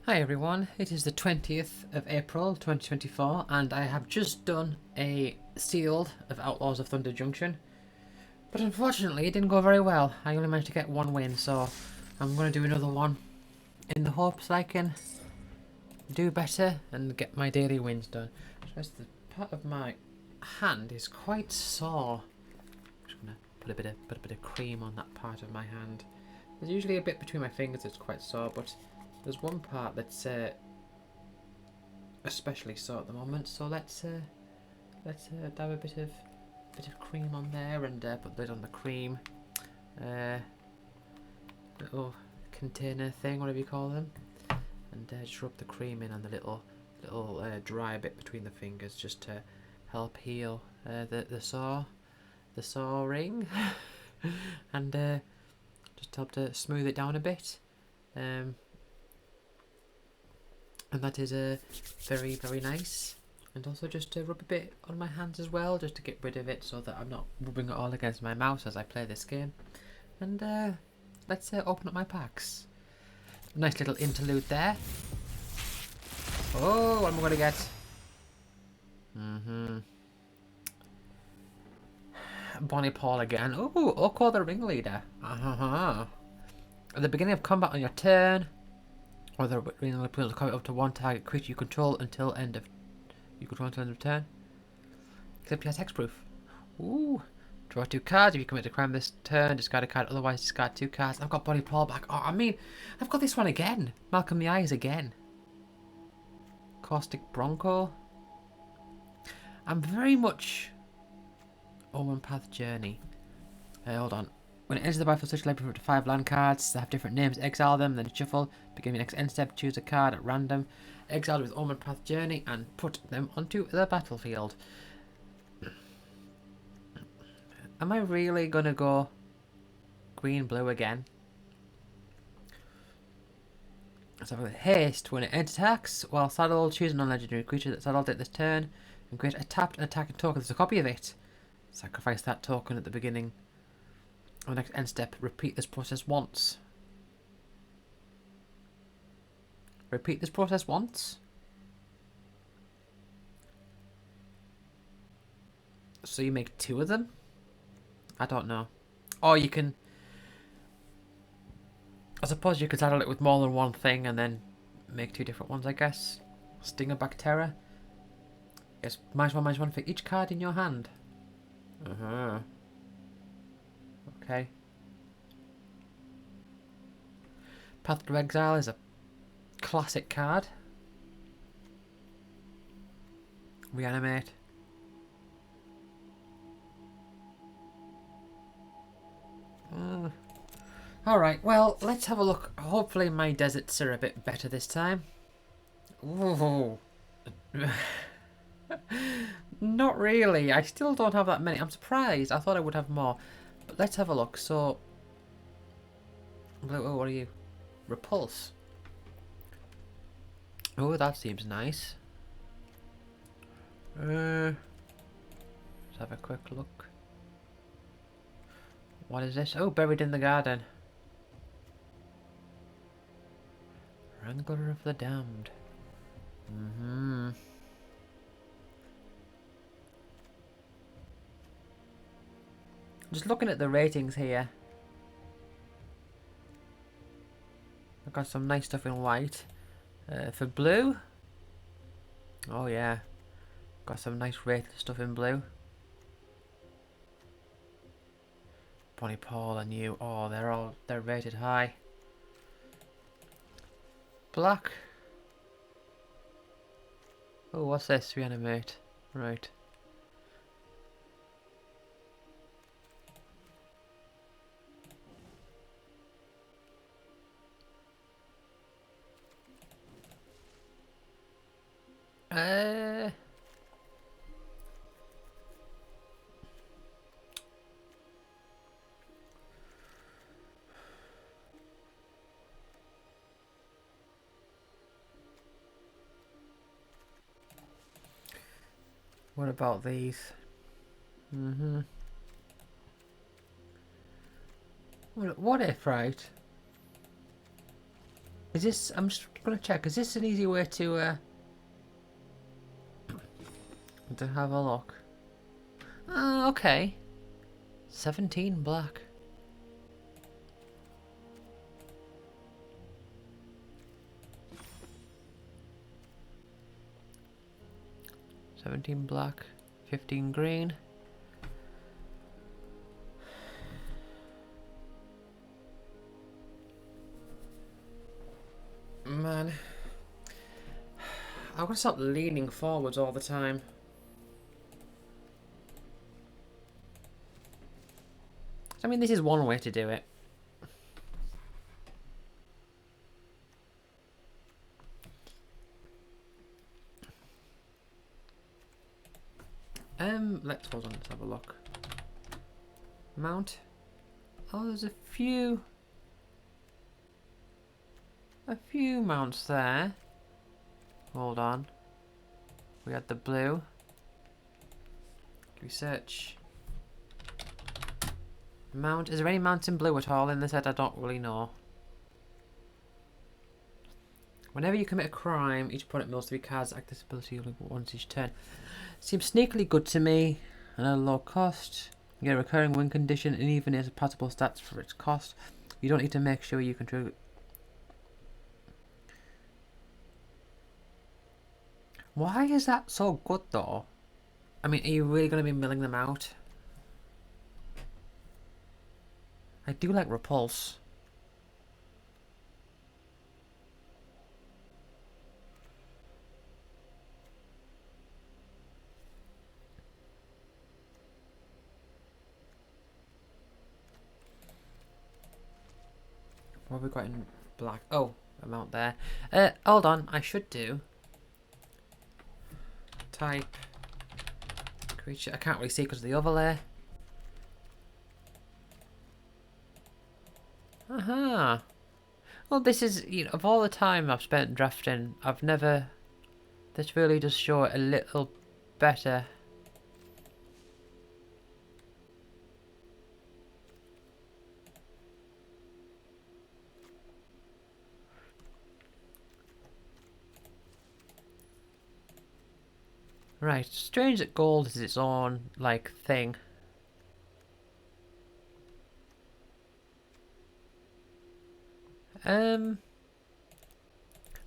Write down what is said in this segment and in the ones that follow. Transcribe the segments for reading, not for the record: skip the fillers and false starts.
Hi everyone, it is the 20th of April 2024 and I have just done a sealed of Outlaws of Thunder Junction, but unfortunately it didn't go very well. I only managed to get one win, so I'm going to do another one in the hopes that I can do better and get my daily wins done. Just the part of my hand is quite sore. I'm just going to put a bit of cream on that part of my hand. There's usually a bit between my fingers that's quite sore, but there's one part that's especially sore at the moment. So let's dab a bit of cream on there and put the lid on the cream. Little container thing, whatever you call them, and just rub the cream in on the little dry bit between the fingers, just to help heal the sore ring, and just help to smooth it down a bit. And that is very, very nice. And also just to rub a bit on my hands as well, just to get rid of it, so that I'm not rubbing it all against my mouse as I play this game. And let's open up my packs. Nice little interlude there. Oh, what am I going to get? Bonnie Paul again. Oh, Oko the ringleader. At the beginning of combat on your turn, or the ringleader appeals to combat up to one target creature you control until end of turn. Except you have hexproof. Ooh. Draw 2 cards. If you commit a crime this turn, discard a card. Otherwise, discard 2 cards. I've got Bonnie Paul back. Oh, I mean, I've got this one again. Malcolm the Eyes again. Caustic Bronco. I'm very much Omen Path Journey. Hold on. When it enters the battlefield, switch library up to 5 land cards that have different names. Exile them, then shuffle. Begin your next end step. Choose a card at random. Exile with Omen Path Journey and put them onto the battlefield. Am I really gonna go green blue again? So with haste, when it attacks while saddled, choose a non-legendary creature that's saddled at this turn and create a tapped attacking token. There's a copy of it. Sacrifice that token at the beginning of the next end step. Repeat this process once. Repeat this process once. So you make 2 of them? I don't know. Or you can... I suppose you could saddle it with more than one thing and then make 2 different ones, I guess. Stinger Bactera. Yes, -1/-1 for each card in your hand. Okay. Path to Exile is a classic card. Reanimate. Alright, well, let's have a look. Hopefully my deserts are a bit better this time. Ooh. Not really. I still don't have that many. I'm surprised. I thought I would have more. But let's have a look. So, oh, what are you? Repulse. Oh, that seems nice. Let's have a quick look. What is this? Oh, Buried in the Garden. Wrangler of the Damned. Just looking at the ratings here. I've got some nice stuff in white. For blue. Oh yeah. Got some nice rated stuff in blue. Bonnie Paul and you. Oh, they're rated high. Black. Oh, what's this? Reanimate. Right. What about these? What if, right? Is this... I'm just going to check. Is this an easy way to have a look? Okay. 17 black. Black, 15 green. Man, I'm gonna stop leaning forwards all the time. I mean, this is one way to do it. Hold on, let's have a look. Mount. Oh, there's a few mounts there. Hold on. We had the blue. Can we search? Mount. Is there any mounts in blue at all in this set? I don't really know. Whenever you commit a crime, each opponent mills 3 cards. Active ability only once each turn. Seems sneakily good to me. And at a low cost. You get a recurring win condition, and even as possible stats for its cost. You don't need to make sure you control. Why is that so good though? I mean, are you really going to be milling them out? I do like Repulse. What have we got in black? Oh, amount there. Hold on, I should do type creature. I can't really see because of the overlay. Aha. Well, this is, you know, of all the time I've spent drafting, I've never. This really does show it a little better. Right, strange that gold is its own, like, thing.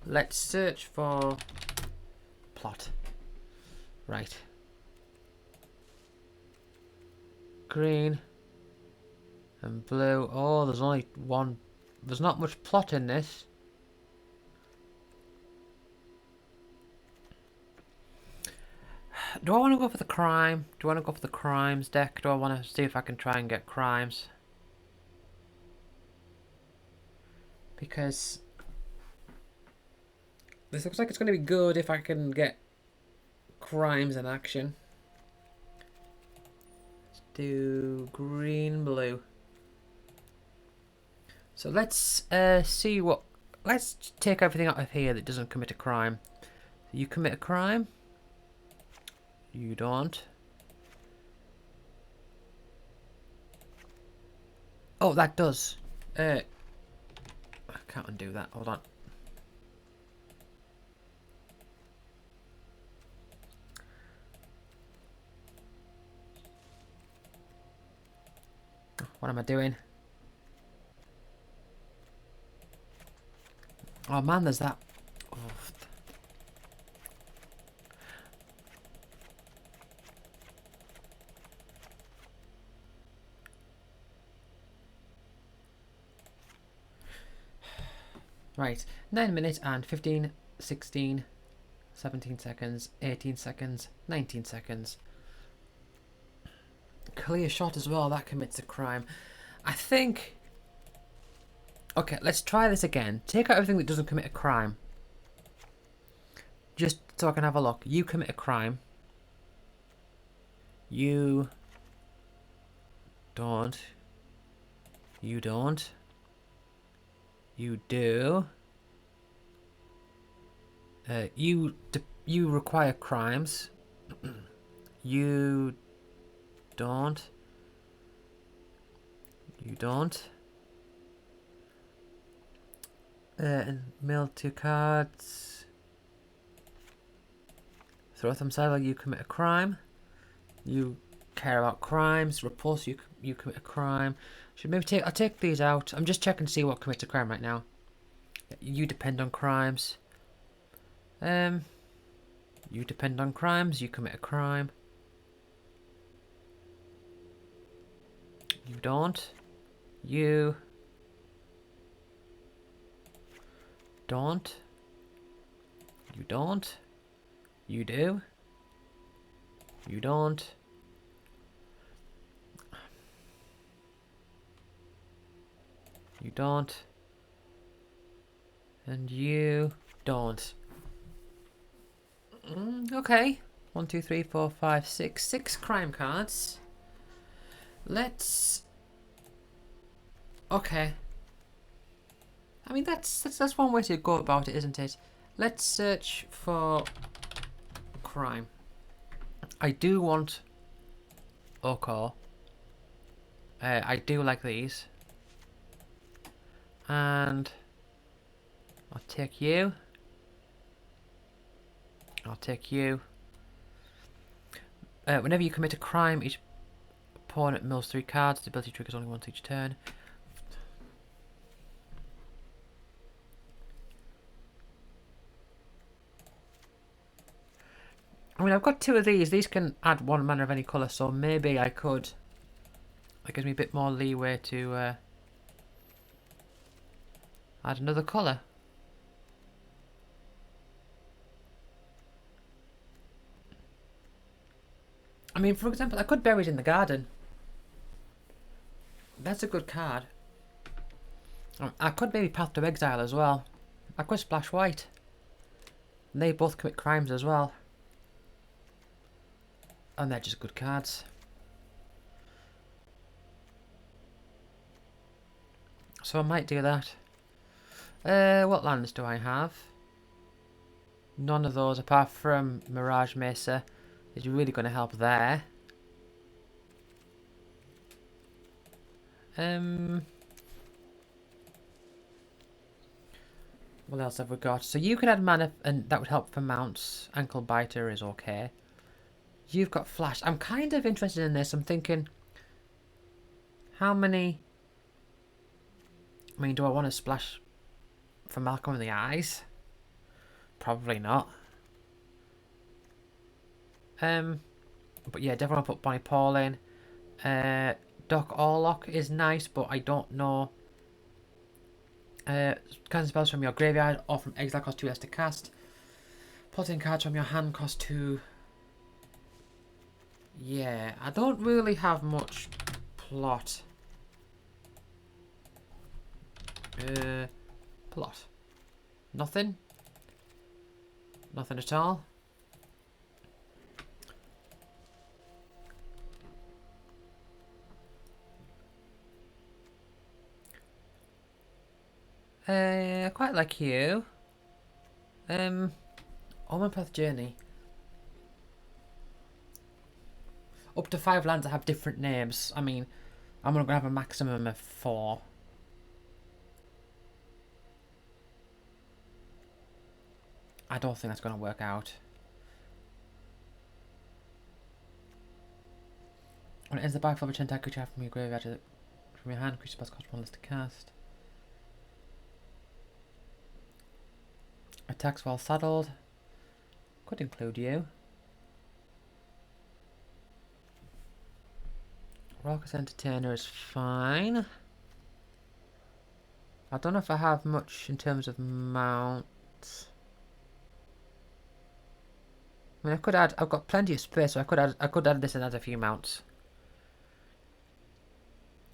Let's search for plot. Right. Green and blue. Oh, there's only one. There's not much plot in this. Do I want to go for the crime? Do I want to go for the crimes deck? Do I want to see if I can try and get crimes? Because this looks like it's going to be good if I can get crimes in action. Let's do green, blue. So let's see what... Let's take everything out of here that doesn't commit a crime. You commit a crime? You don't. Oh, that does. I can't undo that. Hold on. What am I doing? Oh man, there's that. Oh. Right, 9 minutes and 15, 16, 17 seconds, 18 seconds, 19 seconds. Clear shot as well, that commits a crime. I think... Okay, let's try this again. Take out everything that doesn't commit a crime. Just so I can have a look. You commit a crime. You don't. You don't. You do. You require crimes. You don't. You don't. And mill 2 cards. Throw them side, you commit a crime. You care about crimes. Repulse, you commit a crime. Should maybe I'll take these out. I'm just checking to see what commits a crime right now. You depend on crimes. You depend on crimes. You commit a crime. You don't. You don't. You don't. You do. You don't. You don't. And you don't. Okay. 1, 2, 3, 4, 5, 6. 6 crime cards. Let's... Okay. I mean, that's one way to go about it, isn't it? Let's search for crime. I do want Oko. I do like these. And I'll take you. I'll take you. Whenever you commit a crime, each opponent mills 3 cards. The ability triggers only once each turn. I mean, I've got 2 of these. These can add 1 mana of any colour, so maybe I could. That gives me a bit more leeway to add another colour. I mean, for example, I could Buried in the Garden. That's a good card. I could maybe Path to Exile as well. I could splash white. And they both commit crimes as well. And they're just good cards. So I might do that. What lands do I have? None of those apart from Mirage Mesa is really going to help there. What else have we got? So you could add mana and that would help for mounts. Ankle Biter is okay. You've got Flash. I'm kind of interested in this. I'm thinking, how many... I mean, do I want to splash for Malcolm in the Eyes? Probably not. But yeah, definitely want to put Bonnie Paul in. Doc Orlock is nice, but I don't know. Casting spells from your graveyard or from exile cost 2 less to cast. Putting cards from your hand cost 2. Yeah, I don't really have much plot. Plot. Nothing. Nothing at all. I quite like you. Omen Path Journey. Up to 5 lands that have different names. I mean, I'm going to have a maximum of 4. I don't think that's going to work out. When it ends the battlefield, return that creature from your graveyard from your hand. Creature spells cost 1 less to cast. Attacks while saddled. Could include you. Raucous Entertainer is fine. I don't know if I have much in terms of mounts. I mean, I could add. I've got plenty of space, so I could add this and add a few mounts.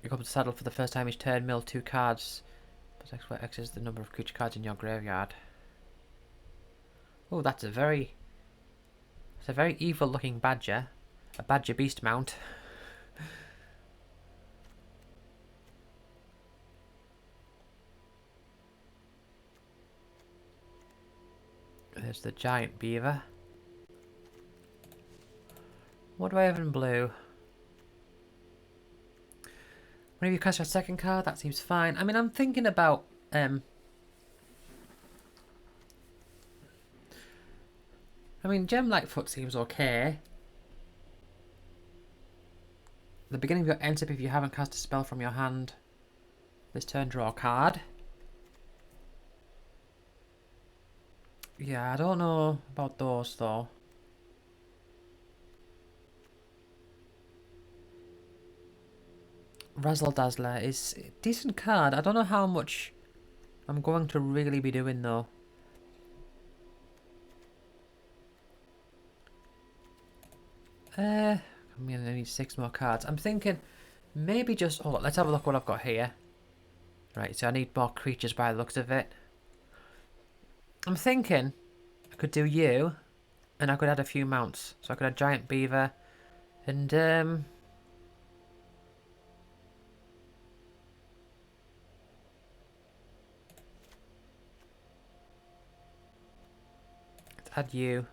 You come to saddle for the first time each turn. Mill 2 cards. But X where X is the number of creature cards in your graveyard. Oh, that's a very evil-looking badger. A badger beast mount. There's the giant beaver. What do I have in blue? Whenever you cast your second card, that seems fine. I mean, I'm thinking about I mean, Gem Lightfoot seems okay. The beginning of your end step if you haven't cast a spell from your hand. This turn, draw a card. Yeah, I don't know about those though. Razzle Dazzler is a decent card. I don't know how much I'm going to really be doing though. I'm gonna need 6 more cards. I'm thinking maybe just... Hold on, let's have a look what I've got here. Right, so I need more creatures by the looks of it. I'm thinking I could do you, and I could add a few mounts. So I could add Giant Beaver, and let's add you.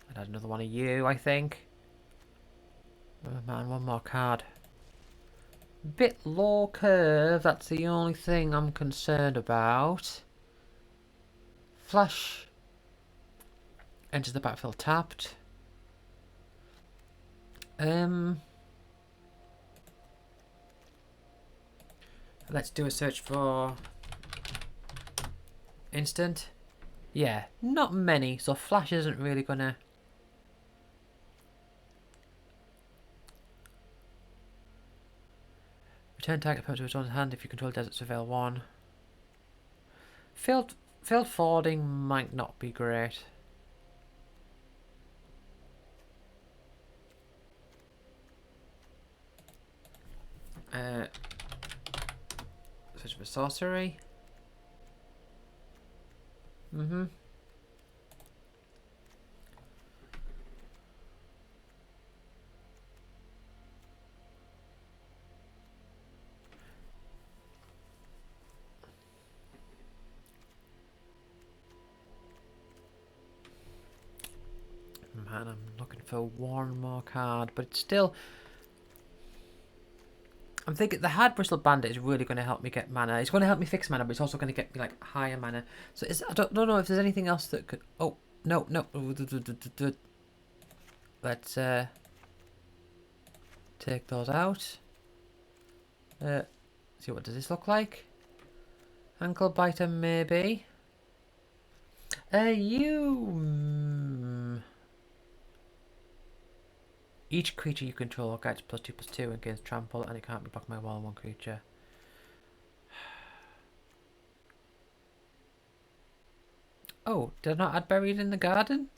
I'd add another one of you, I think. Oh man, one more card. Bit low curve, that's the only thing I'm concerned about. Flash enters the battlefield tapped. Let's do a search for instant. Yeah, not many, so Flash isn't really gonna... Return target opponent to its own hand if you control Desert Surveil 1. Field forwarding might not be great. Search for sorcery. Man, I'm looking for one more card, but it's still... I'm thinking the Hard Bristle Bandit is really going to help me get mana. It's going to help me fix mana, but it's also going to get me like higher mana. So I don't know if there's anything else that could... Oh, no. Let's take those out. See, what does this look like? Ankle Biter, maybe. Each creature you control gets +2/+2 against trample, and it can't be blocked by more than one creature. Oh, did I not add Buried in the Garden?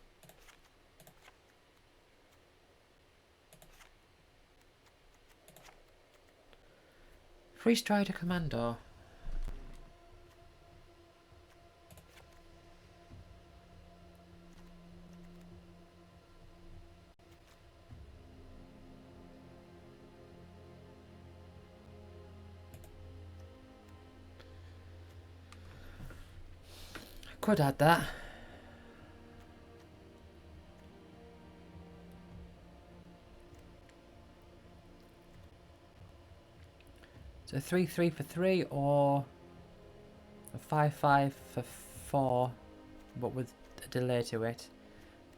Free Strider Commando. Could add that. So 3/3 for 3 or a 5/5 for 4, but with a delay to it.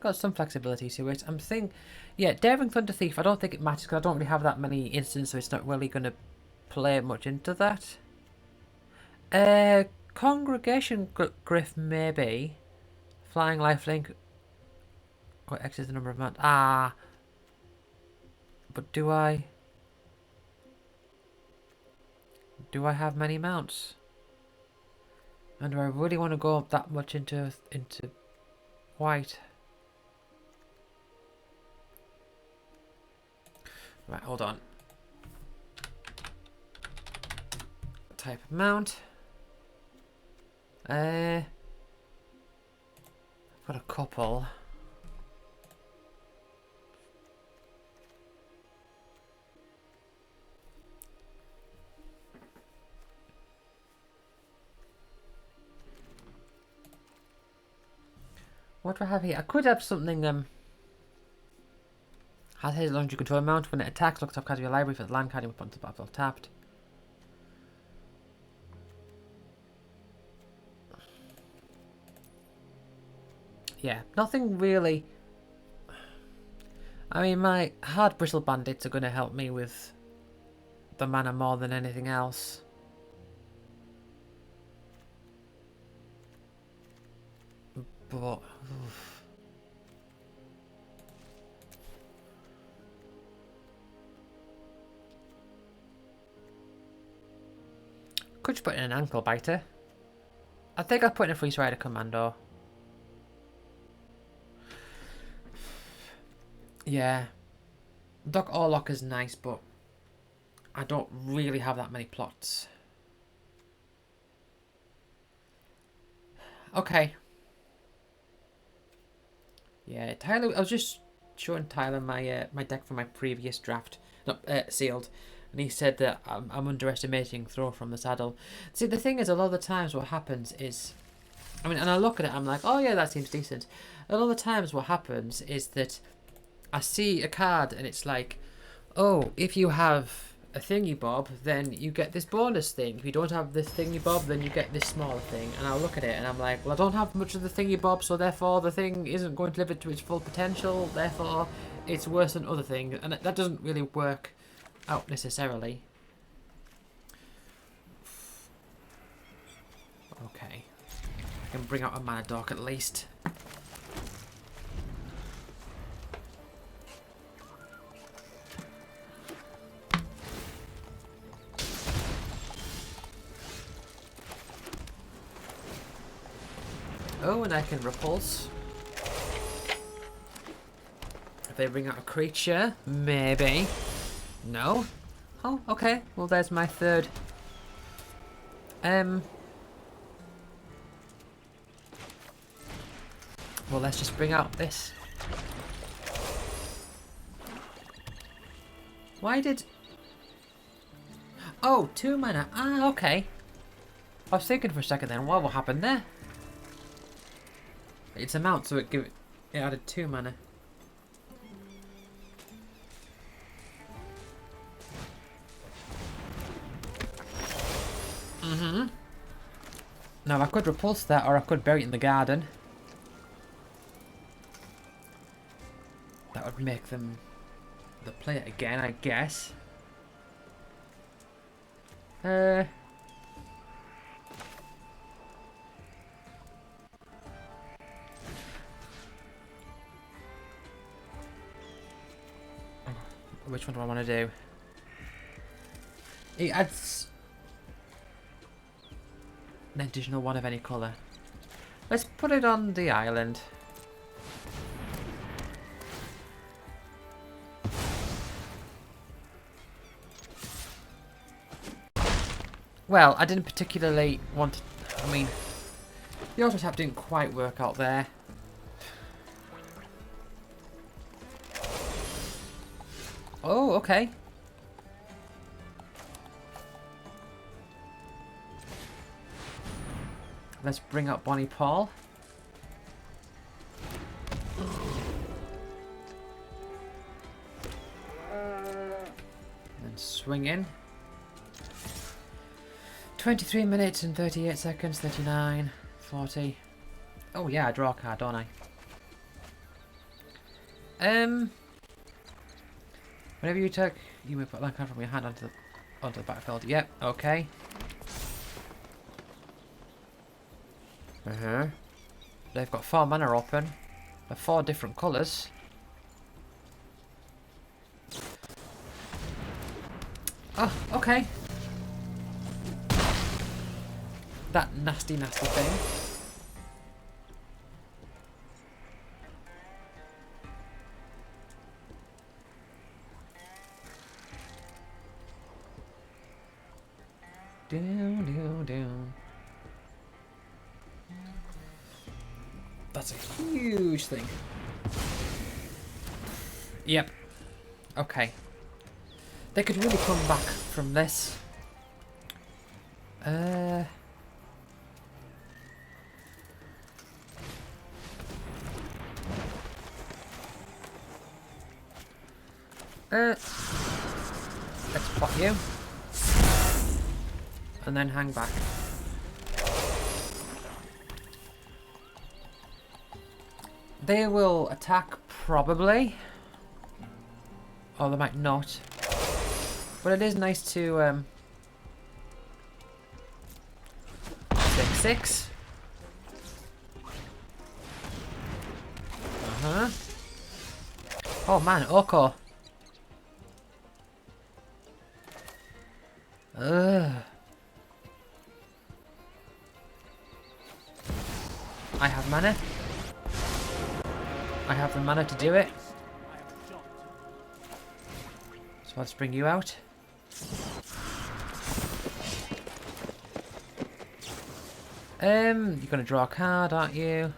Got some flexibility to it. I'm thinking, yeah, Daring Thunder Thief. I don't think it matters because I don't really have that many instances, so it's not really going to play much into that. Congregation Griff maybe. Flying Lifelink. Or X is the number of mounts. Ah. But do I have many mounts? And do I really want to go that much into white? Right, hold on. Type of mount. I've got a couple. What do I have here? I could have something, has his launch you control mount. When it attacks, look top card of your library for the land card you put onto the battlefield tapped. yeah, nothing really. I mean, my hard bristle bandits are going to help me with the mana more than anything else. But oof. Could you put in an ankle biter? I think I'll put in a freeze rider commando. Yeah. Doc Orlock is nice, but I don't really have that many plots. Okay. Yeah, Tyler. I was just showing Tyler my my deck from my previous draft, not sealed, and he said that I'm underestimating throw from the saddle. See, the thing is, a lot of the times what happens is, I mean, and I look at it, I'm like, oh yeah, that seems decent. A lot of the times what happens is that I see a card and it's like, oh, if you have a thingy bob, then you get this bonus thing. If you don't have this thingy bob, then you get this smaller thing. And I'll look at it and I'm like, well, I don't have much of the thingy bob, so therefore the thing isn't going to live it to its full potential. Therefore, it's worse than other things, and that doesn't really work out necessarily. Okay, I can bring out a mana dork at least. Oh, and I can repulse. If they bring out a creature, maybe. No? Oh, okay. Well, there's my third. Well, let's just bring out this. Why did... Oh, 2 mana. Ah, okay. I was thinking for a second then, what happened there? It's a mount, so it added 2 mana. Now I could repulse that, or I could bury it in the garden. That would make them play it again, I guess. Which one do I want to do? It adds an additional one of any colour. Let's put it on the island. Well, I didn't particularly want to, I mean, the auto tap didn't quite work out there. Oh, okay. Let's bring up Bonnie Paul. And swing in. 23 minutes and 38 seconds, 39, 40. Oh yeah, I draw a card, don't I? Whenever you attack, you may put that card from your hand onto the battlefield. Yep, okay. They've got 4 mana open. They're 4 different colours. Oh, okay. That nasty, nasty thing. Down. That's a huge thing. Yep. Okay. They could really come back from this. Let's plot you. And then hang back. They will attack, probably. Or they might not. But it is nice to... 6/6. Uh-huh. Oh man, Oko. Ugh. I have mana. I have the mana to do it. So let's bring you out. You're gonna draw a card, aren't you?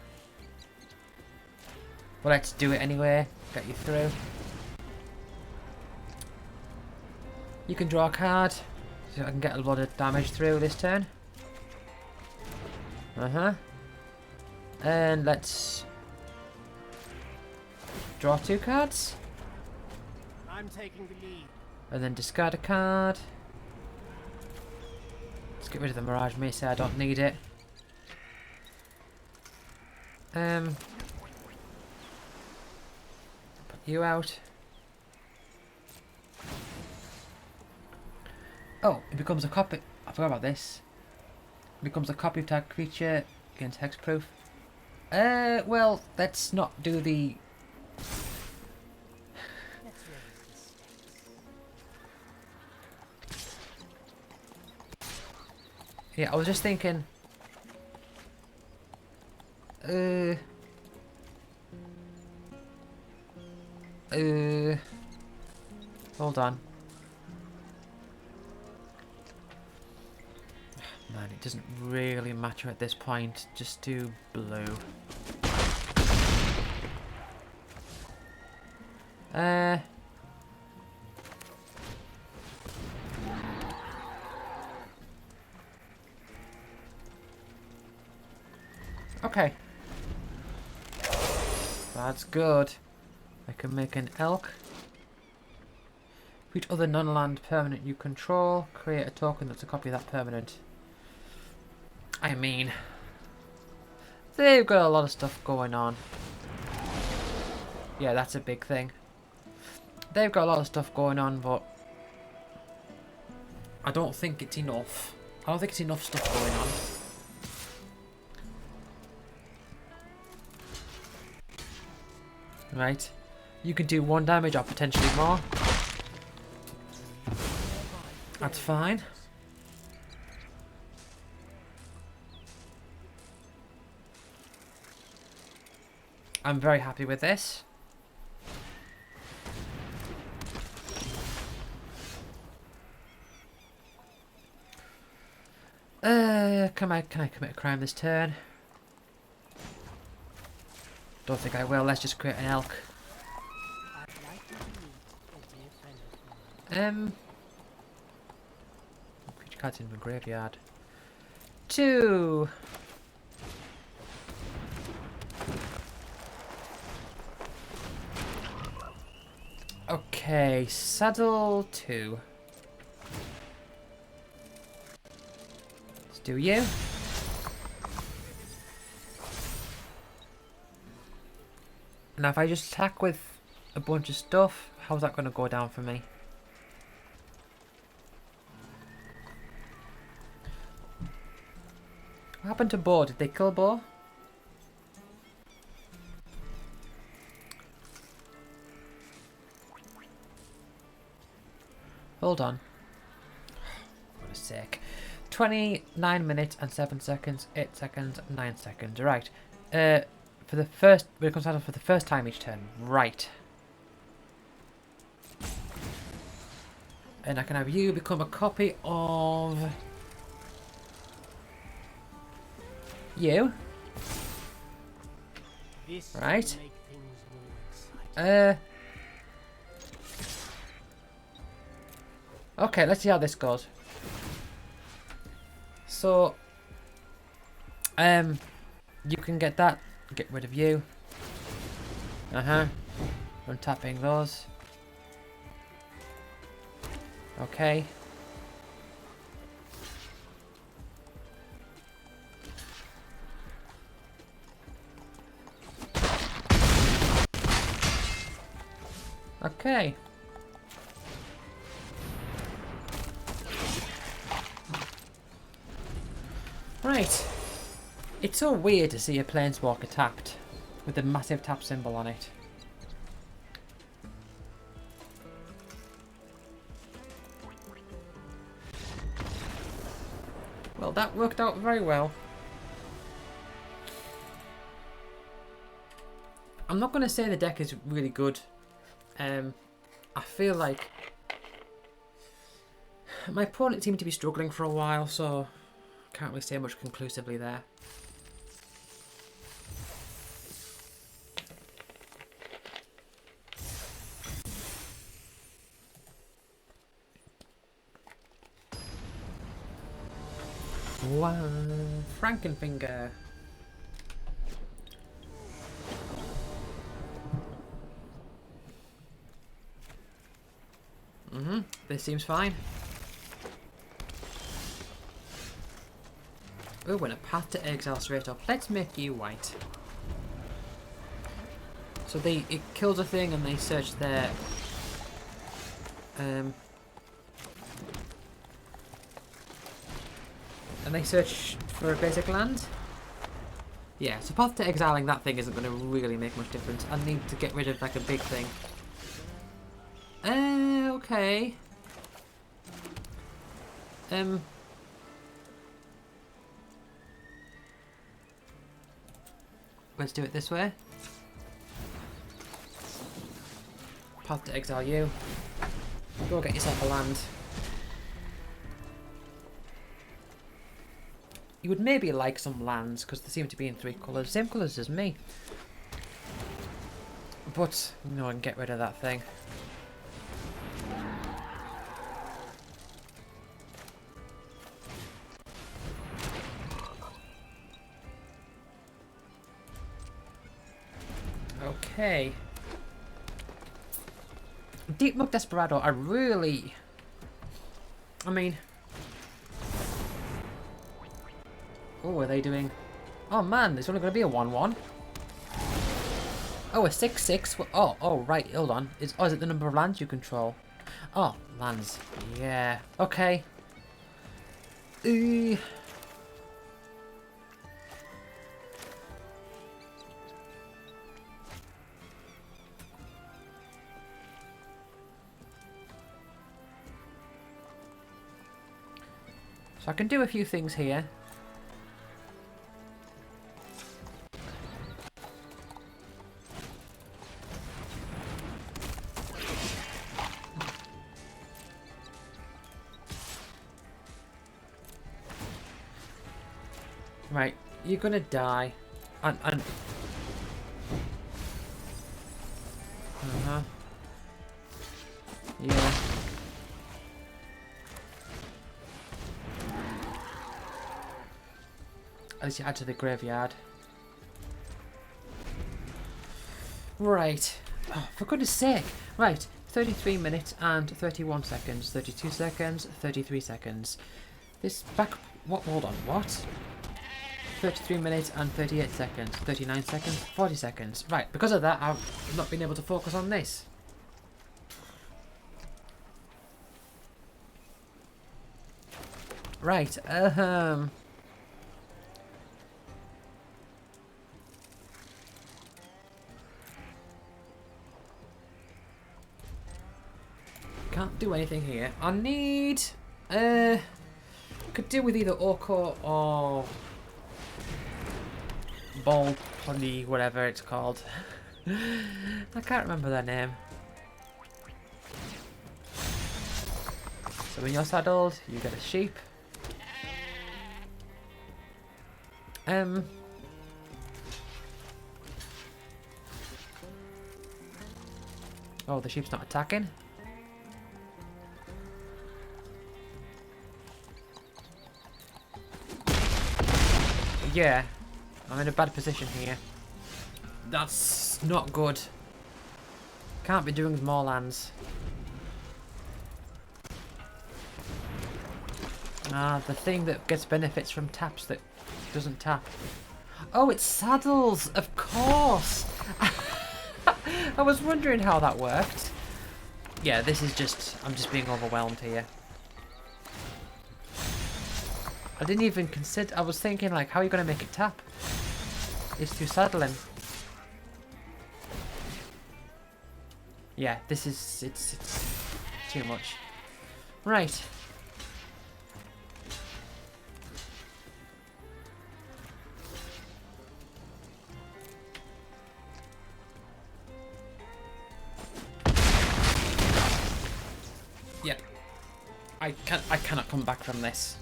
Well, let's do it anyway. Get you through. You can draw a card, so I can get a lot of damage through this turn. And let's draw 2 cards. I'm taking the lead. And then discard a card. Let's get rid of the Mirage Mace. I don't need it. Put you out. Oh, it becomes a copy. I forgot about this. It becomes a copy of tag creature against hexproof. Well, let's not do the. Yeah, I was just thinking. Hold on. Man, it doesn't really matter at this point. Just do blue. Okay. That's good. I can make an elk. For each other non-land permanent you control, create a token that's a copy of that permanent. I mean, they've got a lot of stuff going on. Yeah, that's a big thing. They've got a lot of stuff going on, but I don't think it's enough. I don't think it's enough stuff going on. Right. You can do 1 damage or potentially more. That's fine. I'm very happy with this. Can I commit a crime this turn? Don't think I will. Let's just create an elk. Creature cards in the graveyard. 2. Okay, saddle 2. Let's do you. Now if I just attack with a bunch of stuff, how's that going to go down for me? What happened to Bo? Did they kill Bo? Hold on. For a sec. 29 minutes and 7 seconds, 8 seconds, 9 seconds. Right. For the first, when it comes out for the first time each turn. Right. And I can have you become a copy of you. Right. Okay, let's see how this goes. So, you can get that. Get rid of you. Untapping those. Okay. Okay. Right. It's so weird to see a planeswalker tapped with a massive tap symbol on it. Well, that worked out very well. I'm not going to say the deck is really good. I feel like my opponent seemed to be struggling for a while, so can't really say much conclusively there. Wow, Frankenfinger. This seems fine. Oh, and a path to exile straight up. Let's make you white. So it kills a thing and they search their and they search for a basic land. Yeah, so path to exiling that thing isn't going to really make much difference. I need to get rid of like a big thing. Okay. Let's do it this way. Path to exile you. Go get yourself a land. You would maybe like some lands because they seem to be in 3 colours. Same colours as me. But, no, I can get rid of that thing. Okay. Deep Muck Desperado, I mean... Oh, are they doing... Oh man, there's only going to be a 1-1. Oh, a 6-6. Oh, right, hold on. Is it the number of lands you control? Oh, lands. Yeah. Okay. So I can do a few things here. Right, you're gonna die. And yeah. At least you add to the graveyard. Right. Oh, for goodness sake. Right. 33 minutes and 31 seconds. 32 seconds. 33 seconds. This back... What? Hold on. What? 33 minutes and 38 seconds. 39 seconds. 40 seconds. Right. Because of that, I've not been able to focus on this. Right. Can't do anything here. I need... could do with either Orko or... Ball Pony, whatever it's called. I can't remember their name. So when you're saddled, you get a sheep. Oh, the sheep's not attacking. Yeah, I'm in a bad position here. That's not good. Can't be doing with more lands. Ah, the thing that gets benefits from taps that doesn't tap. Oh, it's saddles, of course. I was wondering how that worked. Yeah, this is just... I'm just being overwhelmed here. I didn't even consider... I was thinking, like, how are you going to make it tap? It's too saddling. Yeah, this is... It's too much. Right. Yep. I cannot come back from this.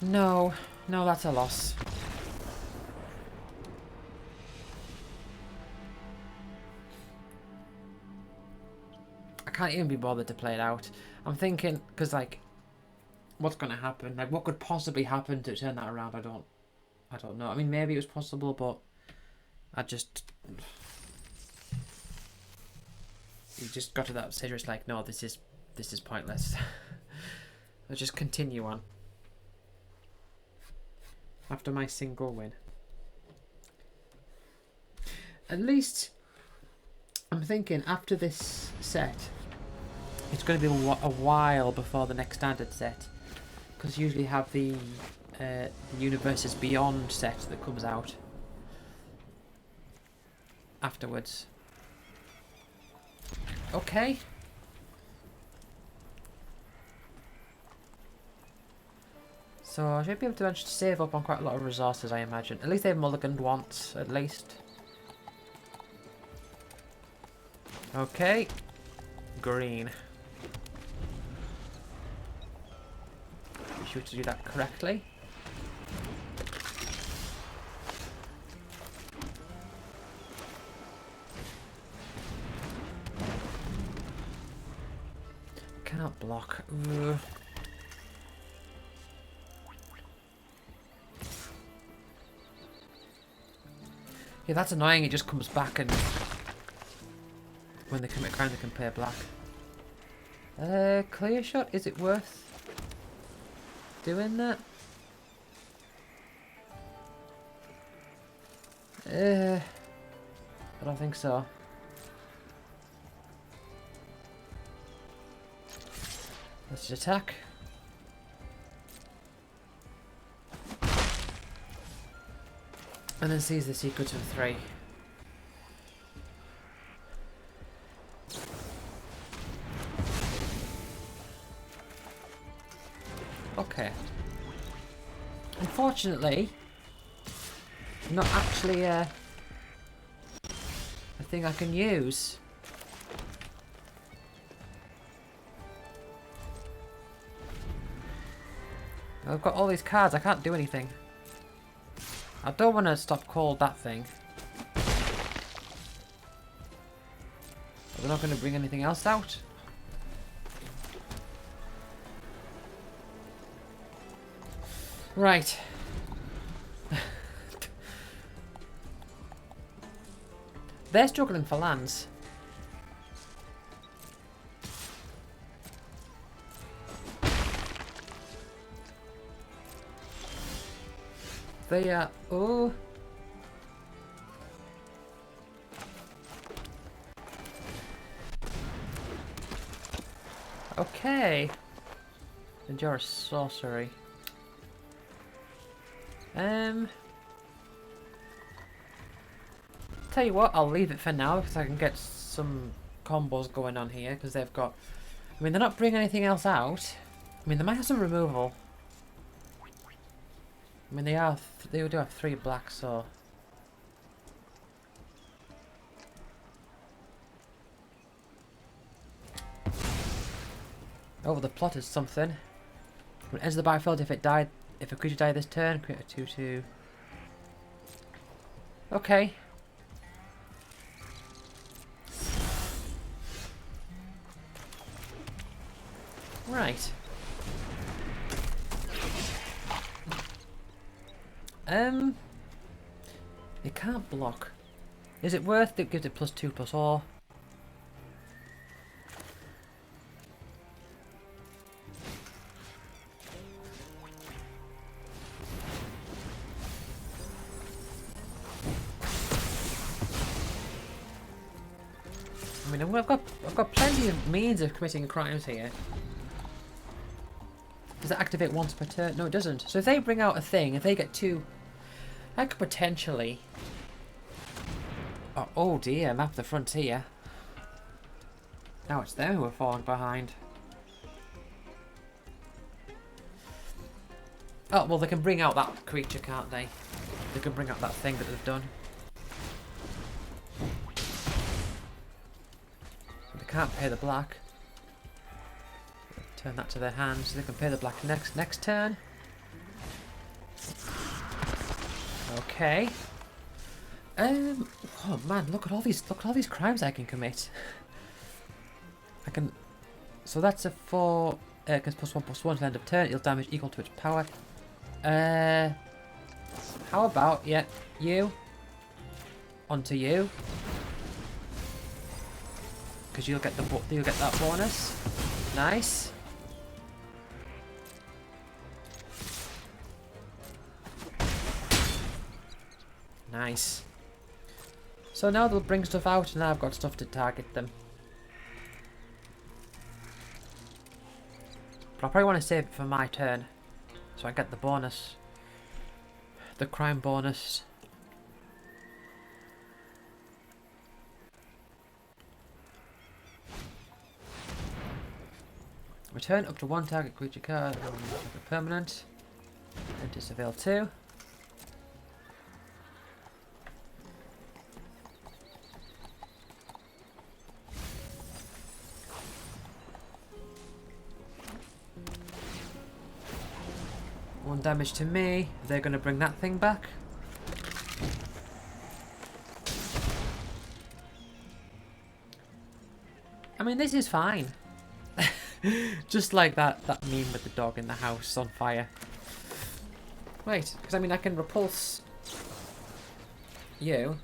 No, no, that's a loss. I can't even be bothered to play it out. I'm thinking, because like, what's going to happen? Like, what could possibly happen to turn that around? I don't know. I mean, maybe it was possible, but I just... You just got to that stage where it's like, no, this is pointless. Let's just continue on. After my single win. At least, I'm thinking after this set, it's going to be a while before the next standard set. Because you usually have the Universes Beyond set that comes out afterwards. Okay. So I should be able to manage to save up on quite a lot of resources, I imagine. At least they've mulliganed once, at least. Okay. Green. Be sure to do that correctly. Cannot block. Ugh. Yeah, that's annoying. It just comes back and when they commit crime, they can play black. Clear shot. Is it worth doing that? I don't think so. Let's just attack. And then sees the secret of 3. Okay. Unfortunately, not actually a thing I can use. I've got all these cards, I can't do anything. I don't want to stop cold that thing. But we're not going to bring anything else out. Right. They're struggling for lands. They are... Oh. Okay. Endure a sorcery. Tell you what, I'll leave it for now because I can get some combos going on here because they've got... I mean, they're not bringing anything else out. I mean, they might have some removal. I mean, they do have 3 blacks, so... Oh, the plot is something. When it enters the battlefield, if a creature died this turn, create a 2/2. Okay. Right. It can't block. Is it worth it? Gives it +2/+4. I mean, I've got plenty of means of committing crimes here. Does it activate once per turn? No, it doesn't. So if they bring out a thing, if they get 2, I could potentially... Oh dear, map the frontier. Now it's them who are falling behind. Oh, well, they can bring out that creature, can't they? They can bring out that thing that they've done. They can't pay the black. Turn that to their hand so they can pay the black next turn. Okay. Oh man, look at all these crimes I can commit. I can. So that's a 4. Because +1/+1 to the end of turn, deals damage equal to its power. How about you? Onto you. Because you'll get that bonus. Nice. Nice. So now they'll bring stuff out and I've got stuff to target them. But I probably want to save it for my turn. So I get the bonus. The crime bonus. Return up to 1 target creature card and a permanent. Enter Surveil 2. One damage to me. They're going to bring that thing back. I mean, this is fine. Just like that meme with the dog in the house on fire. Wait, because I mean I can repulse you.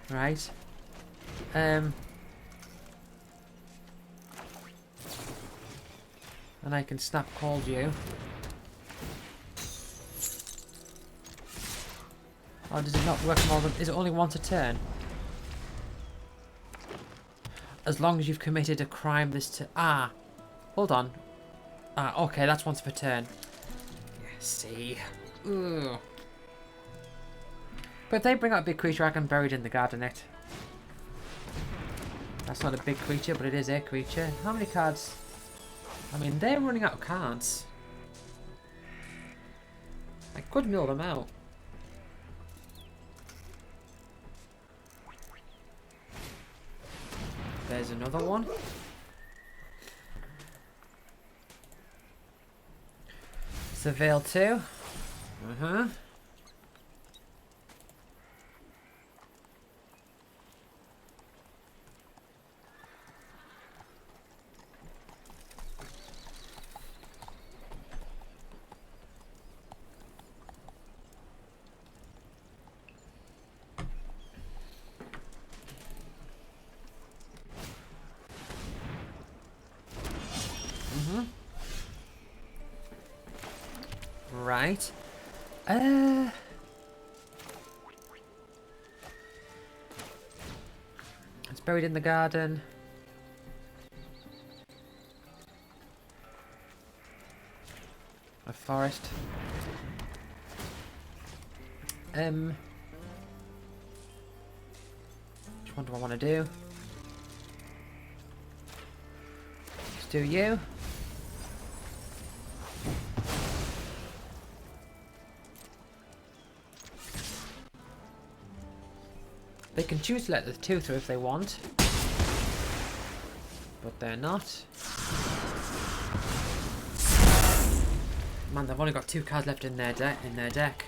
Right. And I can snap cold you. Or does it not work more than... Is it only once a turn? As long as you've committed a crime this to... Ah! Hold on. Ah, okay, that's once per turn. Yeah, see? Ugh. But if they bring out a big creature, I can buried in the garden it. That's not a big creature, but it is a creature. How many cards? I mean, they're running out of cards. I could mill them out. There's another one. Surveil 2. Right. It's buried in the garden. A forest. Which one do I want to do? Let's do you. They can choose to let the 2 through if they want, but they're not. Man, they've only got 2 cards left in their deck.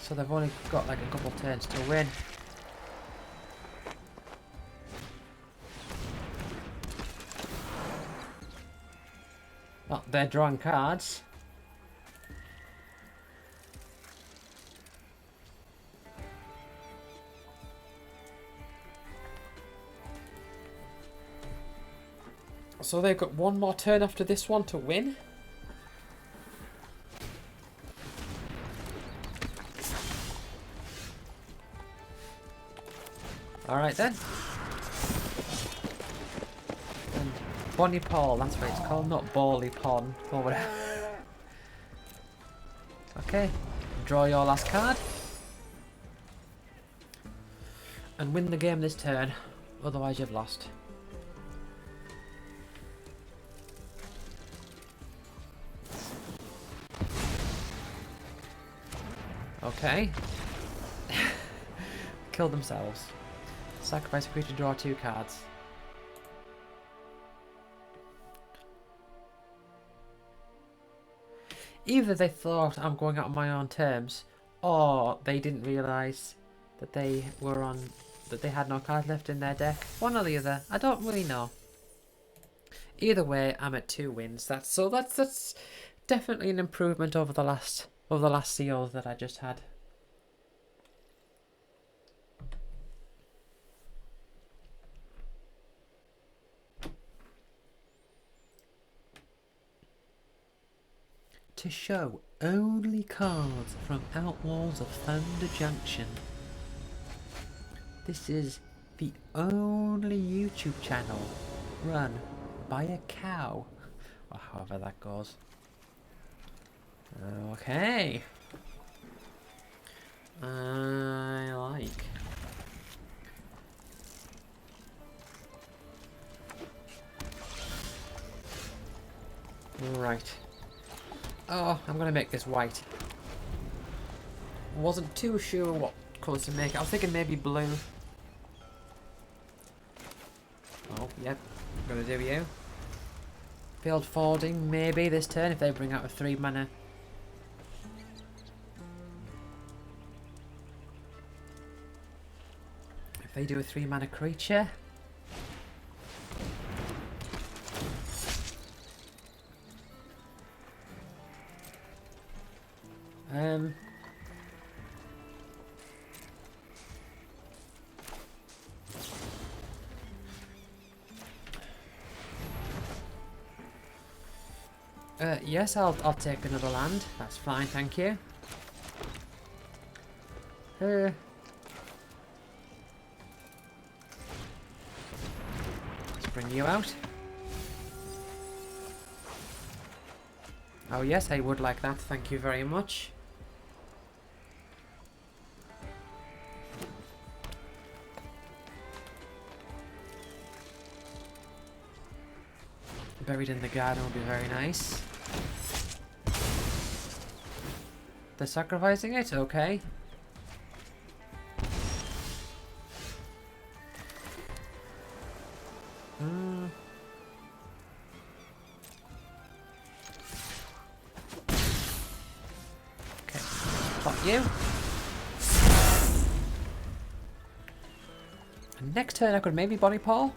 So they've only got like a couple turns to win. Well, they're drawing cards. So they've got one more turn after this one to win. Alright then. And Bonnie Paul, that's what it's called, not Bally Pond or whatever. Okay, draw your last card. And win the game this turn, otherwise you've lost. Okay. Kill themselves. Sacrifice a creature to draw 2 cards. Either they thought I'm going out on my own terms, or they didn't realise that they were on, that they had no cards left in their deck. One or the other. I don't really know. Either way, I'm at 2 wins. That's definitely an improvement over the last seals that I just had. To show only cards from Outlaws of Thunder Junction. This is the only YouTube channel run by a cow, or however that goes. Okay. I like. Right. Oh, I'm gonna make this white. Wasn't too sure what colours to make. I was thinking maybe blue. Oh, yep. Gonna do you. Field forwarding maybe this turn if they bring out a 3 mana. If they do a 3 mana creature. Yes, I'll take another land. That's fine, thank you. Let's bring you out. Oh yes, I would like that. Thank you very much. Buried in the garden would be very nice. They're sacrificing it? Okay. Okay, pop you. And next turn I could maybe Bonnie Paul.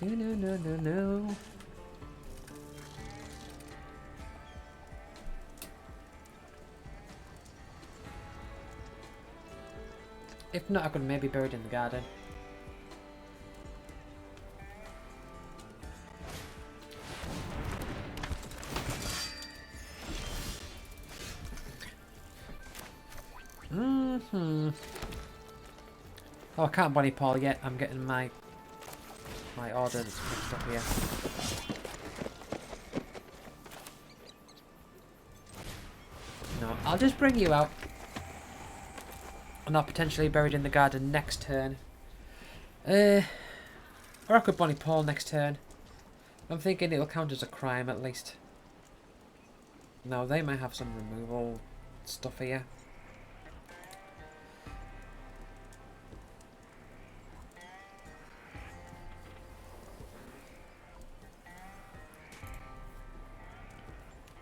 No. If not, I could maybe bury it in the garden. Oh, I can't Bonnie Paul yet. I'm getting my order that's mixed up here. No, I'll just bring you out. And I'll potentially buried in the garden next turn. Or I could Bonnie Paul next turn. I'm thinking it'll count as a crime at least. No, they might have some removal stuff here.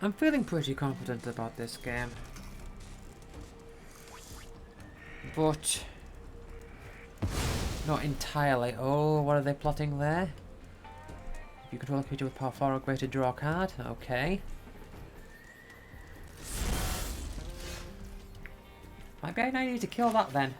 I'm feeling pretty confident about this game. But not entirely. Oh, what are they plotting there? You control a creature with power 4 or greater, draw a card. Okay. Maybe I need to kill that then.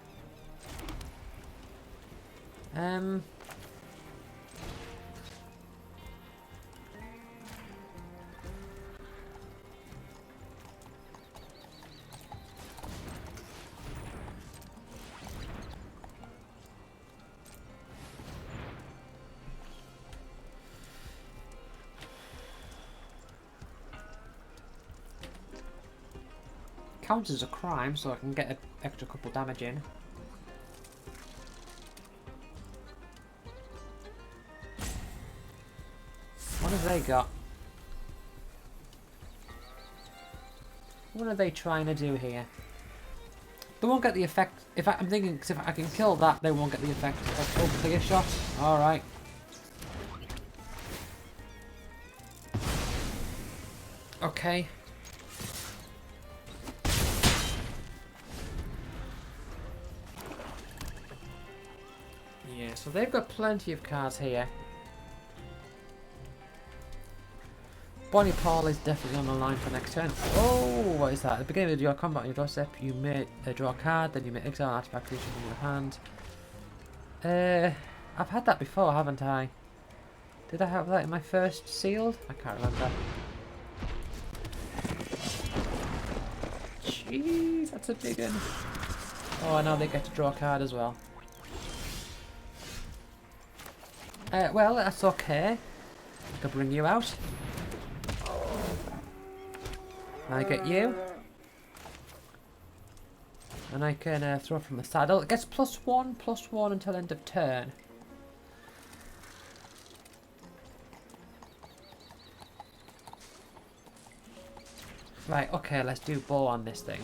counts as a crime, so I can get an extra couple damage in. What have they got? What are they trying to do here? They won't get the effect. I'm thinking, cause if I can kill that, they won't get the effect of clear shot. All right. Okay. Yeah, so they've got plenty of cards here. Bonnie Paul is definitely on the line for next turn. Oh, what is that? At the beginning of your combat on your doorstep, you may draw a card, then you may exile an artifact creature from your hand. I've had that before, haven't I? Did I have that in my first sealed? I can't remember. Jeez, that's a big one. Oh, and now they get to draw a card as well. Well, that's okay. I can bring you out. I get you. And I can throw it from the saddle. It gets +1/+1 until end of turn. Right, okay, let's do bow on this thing.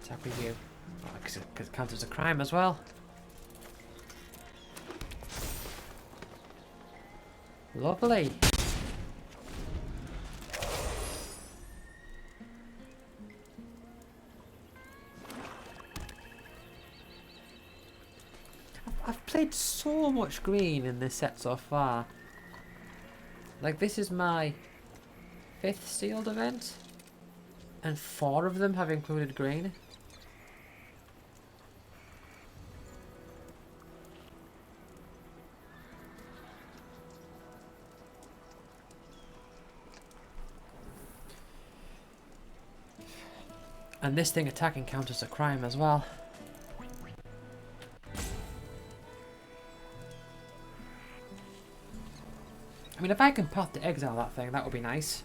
Attack with you. Because it counts as a crime as well. Lovely. I've played so much green in this set so far. Like, this is my 5th sealed event, and 4 of them have included green. And this thing attacking counts as a crime as well. I mean, if I can path to exile that thing, that would be nice.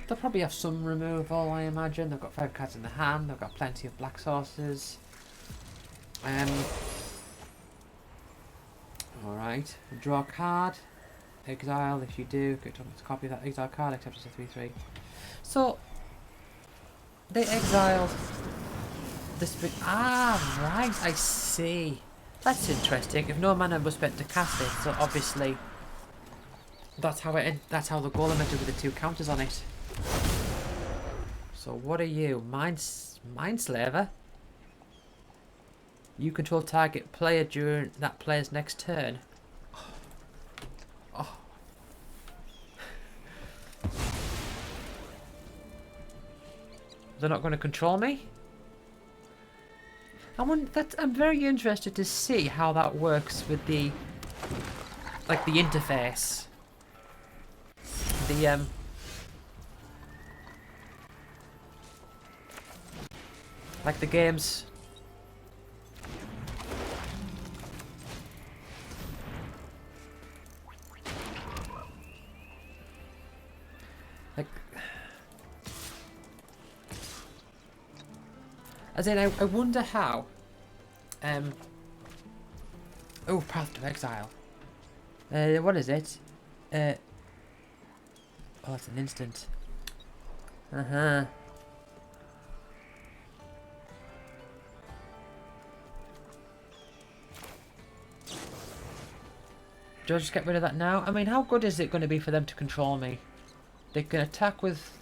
They'll probably have some removal, I imagine. They've got 5 cards in the hand. They've got plenty of black sources. Alright. Draw a card. Exile, if you do, get to copy that exile card, except it's a 3/3. So, they exiled this big. Ah, right, I see. That's interesting. If no mana was spent to cast it, so obviously that's how that's how the golem entered with the 2 counters on it. So what are you? Mindslaver? You control target player during that player's next turn. Oh. They're not going to control me? I'm very interested to see how that works with the interface. Like the games. Like, as in, I wonder how. Oh, Path to Exile. What is it? Oh, it's an instant. Uh-huh. Do I just get rid of that now? I mean, how good is it going to be for them to control me? They can attack with...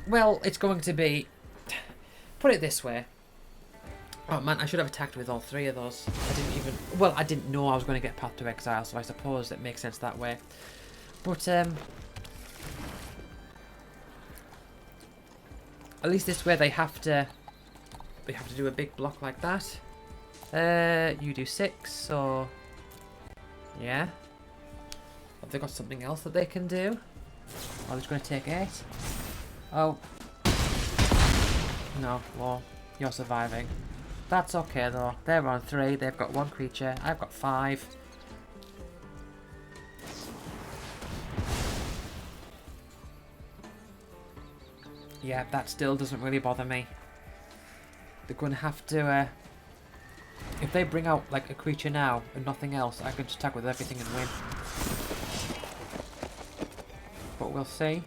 Well, it's going to be... Put it this way. Oh man, I should have attacked with all 3 of those. I didn't even... Well, I didn't know I was going to get Path to Exile, so I suppose it makes sense that way. But, at least this way they have to do a big block like that. You do 6, so... Yeah. Have they got something else that they can do? Oh, they're just going to take 8. Oh. No, well, you're surviving. That's okay though. They're on 3, they've got 1 creature, I've got 5. Yeah, that still doesn't really bother me. They're going to have to... if they bring out like a creature now and nothing else, I can just attack with everything and win. But we'll see.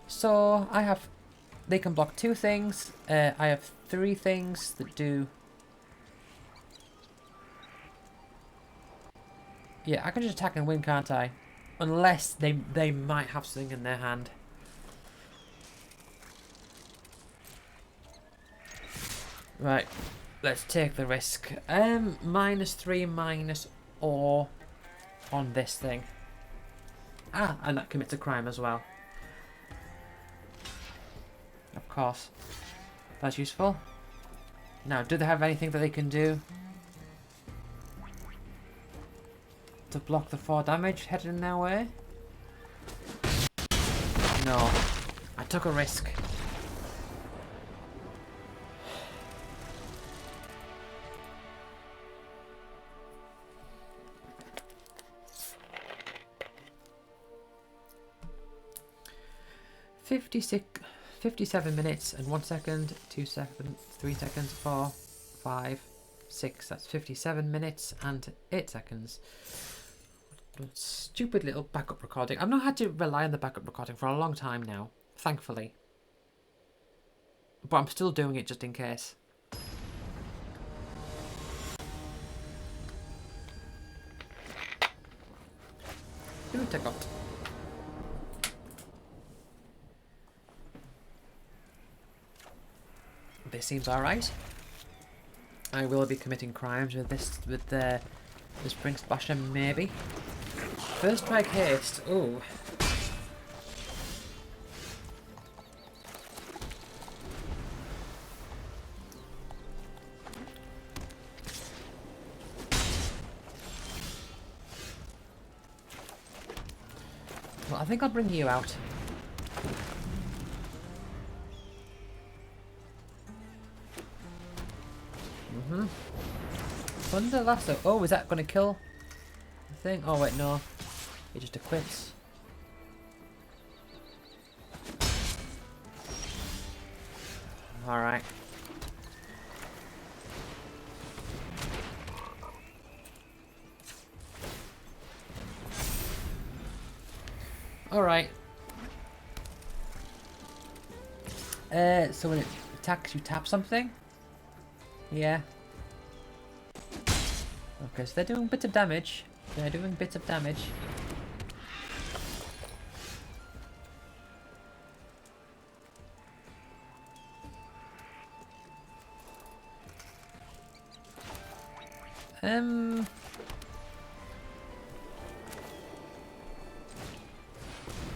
So I have... they can block 2 things. I have 3 things that do... yeah, I can just attack and win, can't I? Unless they might have something in their hand. Right, let's take the risk. -3 minus or on this thing. Ah, and that commits a crime as well. Of course. That's useful. Now, do they have anything that they can do to block the 4 damage headed in their way? No. I took a risk. "56, 57 minutes and 1 second, 2 seconds, 3 seconds, 4, 5, 6. That's 57 minutes and 8 seconds. Stupid little backup recording. I've not had to rely on the backup recording for a long time now, thankfully. But I'm still doing it just in case. Ooh, take out. This seems alright. I will be committing crimes with this, with the Spring Splasher, maybe. First strike haste. Ooh. Well, I think I'll bring you out. Thunder Lasso. Oh, is that going to kill the thing? Oh, wait, no. It just equips. Alright. Alright. So when it attacks, you tap something? Yeah. Okay, so they're doing bits of damage. They're doing bits of damage.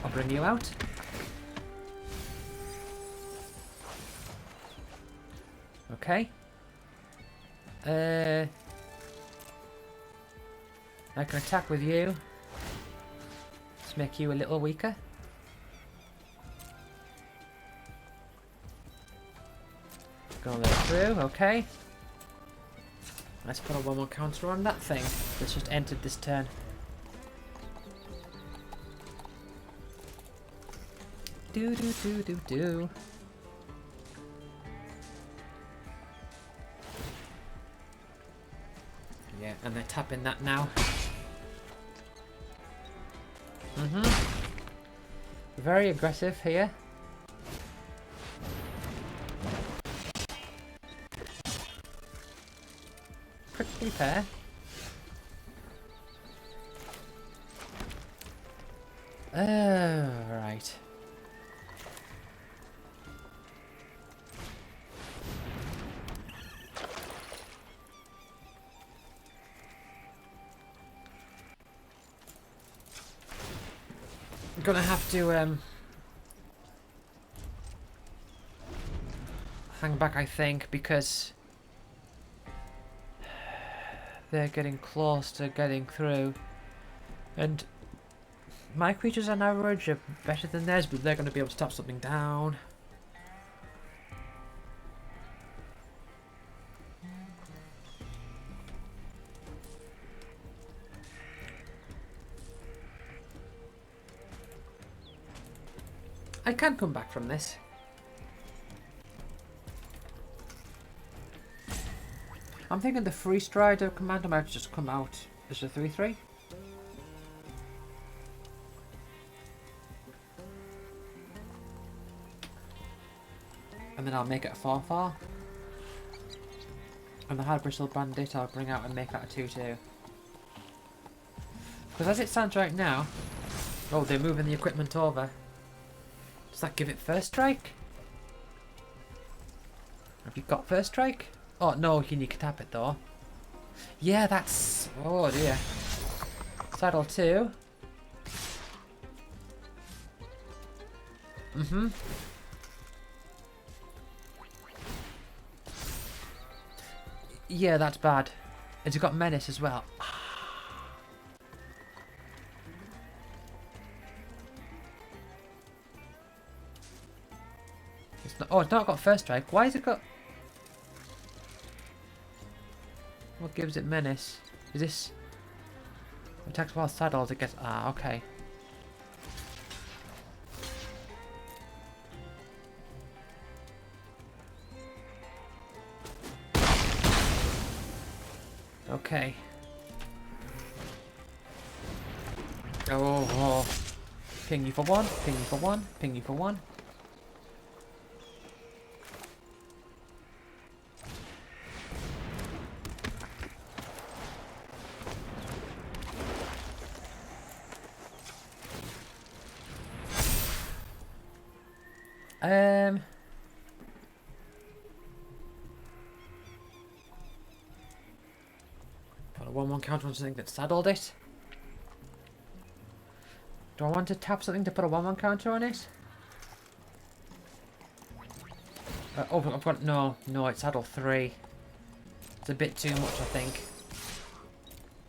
I'll bring you out. Okay. I can attack with you. Let's make you a little weaker. Gonna let it through, okay. Let's put a 1-1 counter on that thing that's just entered this turn. Do do do do do. Yeah, and they're tapping that now. Very aggressive here. Prickly pear. Oh, right. I'm gonna have to hang back, I think, because they're getting close to getting through. And my creatures on average are better than theirs, but they're going to be able to tap something down. I can come back from this. I'm thinking the Free Strider commander might just come out as a 3/3. And then I'll make it a 4/4. And the Hard Bristle Bandit I'll bring out and make that a 2/2. Because as it stands right now... Oh, they're moving the equipment over. Does that give it first strike? Have you got first strike? Oh, no, you can tap it though. Yeah, that's... Oh dear. Saddle 2. Mm-hmm. Yeah, that's bad. It's got menace as well. It's not, oh, it's not got first strike. Why has it got... What gives it menace? Is this... Attacks while saddled, it gets... Ah, okay. Okay. Oh. Ping you for 1, ping you for 1, ping you for 1. Put a 1/1 counter on something that saddled it. Do I want to tap something to put a 1/1 counter on it? Oh, I've got... No, it's saddle 3. It's a bit too much, I think.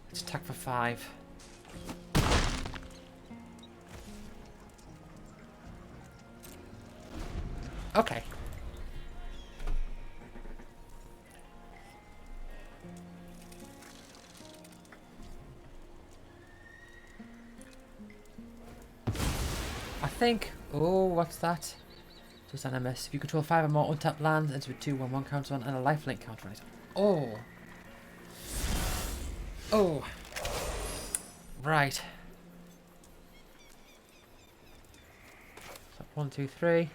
Let's attack for 5. Okay. I think... Oh, what's that? Just an MS. If you control 5 or more untapped lands, enter with 2 1/1 counters on and a lifelink counter on it. Oh. Oh. Right. So 1, 2, 3.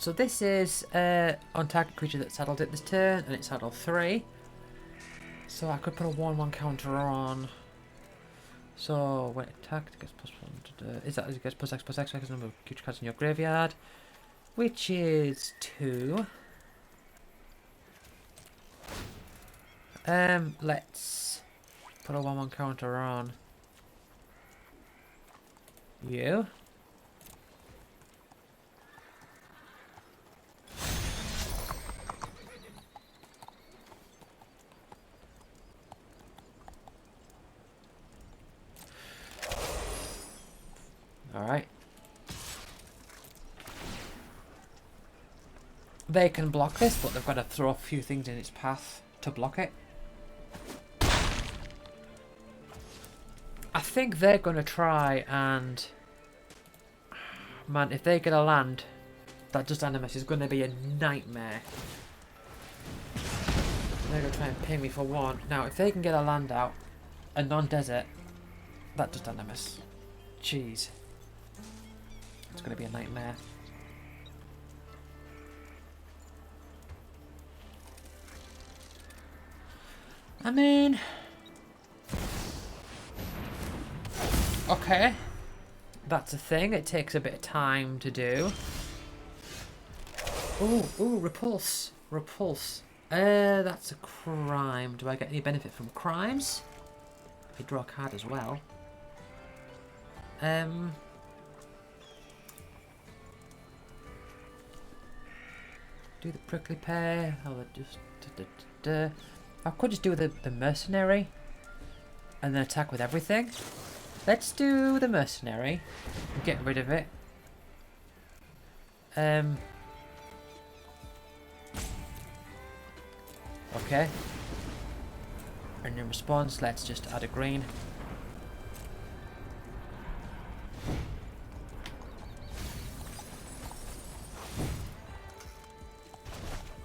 So this is on target creature that saddled it this turn, and it's saddled 3. So I could put a 1/1 counter on. So when it attacked, it gets +1. Is that it gets +X/X because number of creature cards in your graveyard, which is 2. Let's put a 1/1 counter on you. Alright. They can block this, but they've got to throw a few things in its path to block it. I think they're going to try and... Man, if they get a land that does animus, is going to be a nightmare. They're going to try and pay me for 1. Now, if they can get a land out, a non-desert, that does animus. Jeez. It's going to be a nightmare. I mean... Okay. That's a thing. It takes a bit of time to do. Ooh, repulse. Repulse. That's a crime. Do I get any benefit from crimes? I draw a card as well. Do the prickly pear. I'll just... I could just do the mercenary. And then attack with everything. Let's do the mercenary. And get rid of it. Okay. And in response, let's just add a green.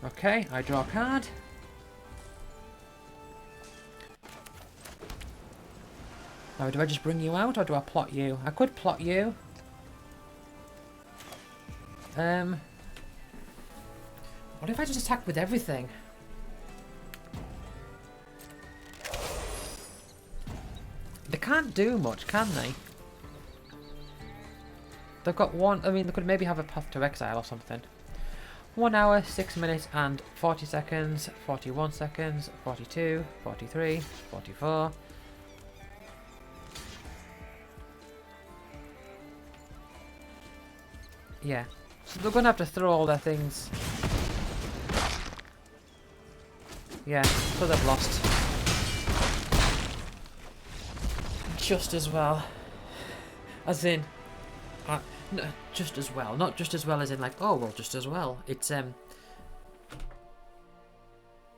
Okay, I draw a card. Now, do I just bring you out or do I plot you? I could plot you. What if I just attack with everything? They can't do much, can they? They've got one... I mean, they could maybe have a path to exile or something. 1 hour, 6 minutes and 40 seconds, 41 seconds, 42, 43, 44... Yeah, so they're gonna have to throw all their things. Yeah, so they've lost. Just as well. As in, no, just as well. Not just as well as in like, oh well, just as well. It's it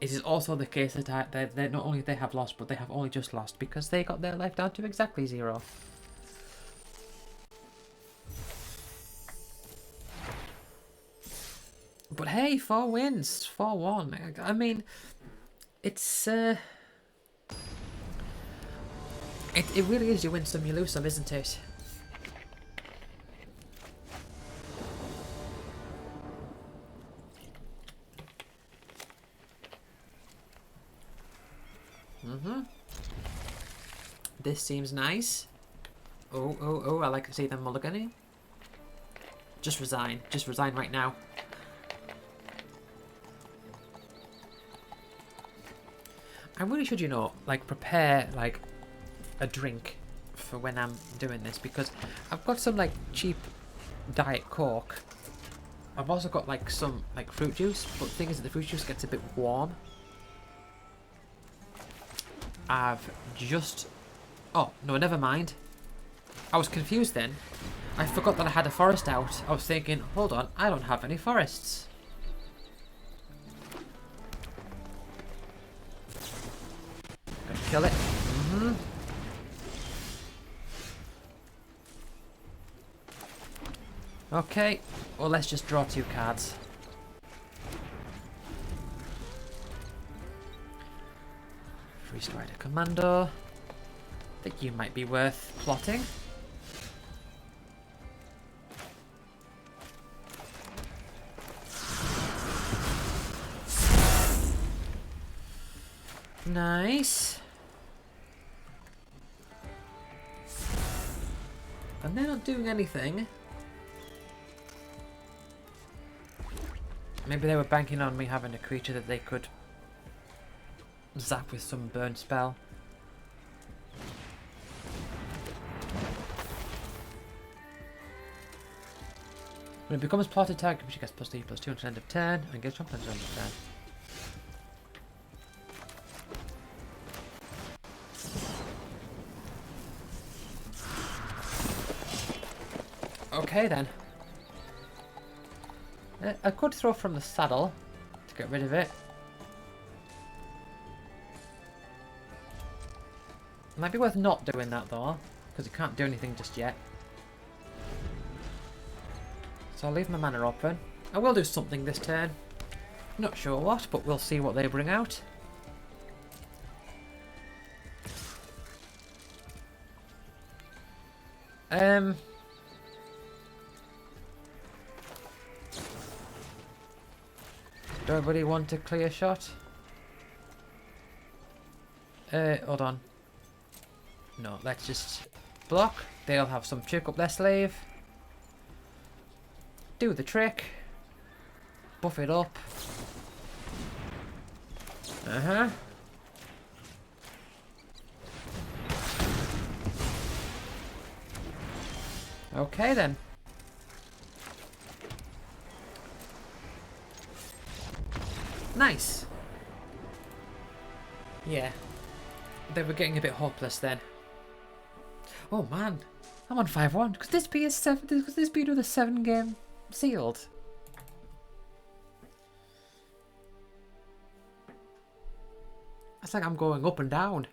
is also the case that they not only they have lost, but they have only just lost because they got their life down to exactly 0. But hey, 4 wins, 4-1. I mean, it's it really is you win some, you lose some, isn't it? This seems nice. Oh, I like to see them mulliganing. Just resign right now. I really should, you know, like prepare like a drink for when I'm doing this because I've got some like cheap Diet Coke. I've also got like some like fruit juice, but the thing is that the fruit juice gets a bit warm. I've just... Oh, no, never mind. I was confused then. I forgot that I had a forest out. I was thinking, hold on, I don't have any forests. Kill it. Okay, well let's just draw 2 cards. Free Strider Commando. I think you might be worth plotting. Nice. And they're not doing anything. Maybe they were banking on me having a creature that they could zap with some burn spell. When it becomes plotted target, which gets +3/+2 until end of turn, and gets trampled until end of turn. Okay then. I could throw from the saddle to get rid of it. Might be worth not doing that though, because you can't do anything just yet. So I'll leave my mana open. I will do something this turn. Not sure what, but we'll see what they bring out. Do I really want a clear shot? Hold on. No, let's just block. They'll have some trick up their sleeve. Do the trick. Buff it up. Uh-huh. Okay then. Nice. Yeah. They were getting a bit hopeless then. Oh man. I'm on 5-1. Could this be a 7? Could this be another 7-game sealed? It's like I'm going up and down.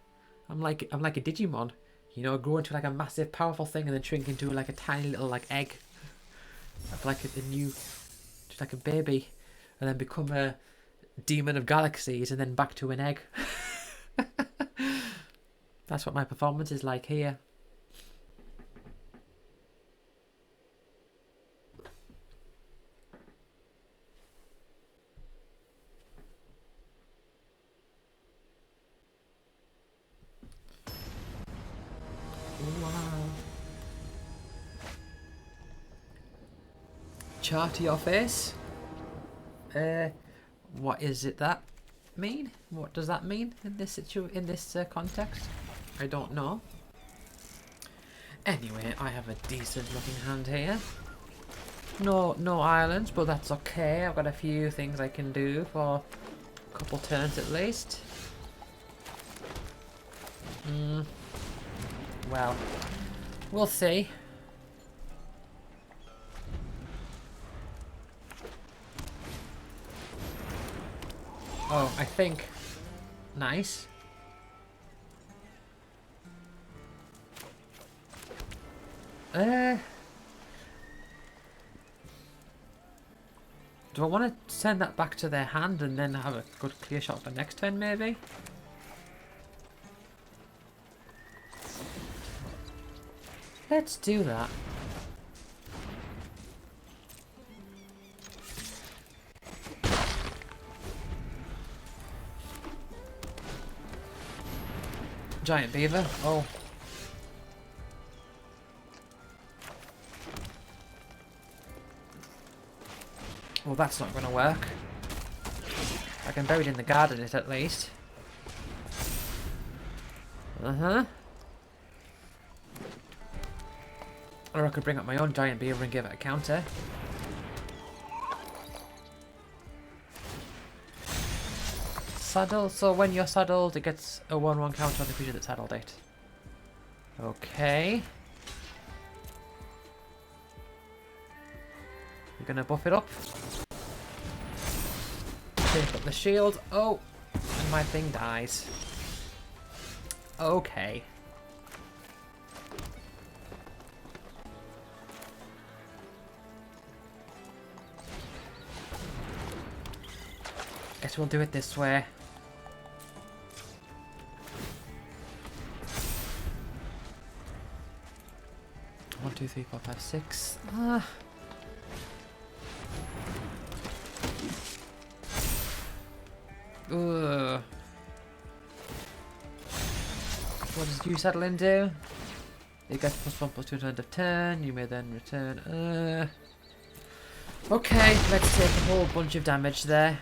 I'm like a Digimon. You know, grow into like a massive powerful thing and then shrink into like a tiny little like egg. Like a new, just like a baby. And then become a demon of galaxies and then back to an egg. That's what my performance is like here. Wow. Chart to your face. What is it that mean? What does that mean in this context? I don't know. Anyway, I have a decent looking hand here. No islands, but that's okay. I've got a few things I can do for a couple turns at least. Well, we'll see. Oh, I think. Nice. Do I want to send that back to their hand and then have a good clear shot for next turn, maybe? Let's do that. Giant beaver. Oh. Well, that's not going to work. I can bury it in the garden it at least. Uh-huh. Or I could bring up my own giant beaver and give it a counter. Saddle. So when you're saddled, it gets a 1/1 counter on the creature that's saddled it. Okay. You're gonna buff it up. Take up the shield. Oh, and my thing dies. Okay. Guess we'll do it this way. One, two, three, four, five, six. Ah. Ugh. What does you settle into? You get +1/+2 to end of turn. You may then return. Okay, let's take a whole bunch of damage there.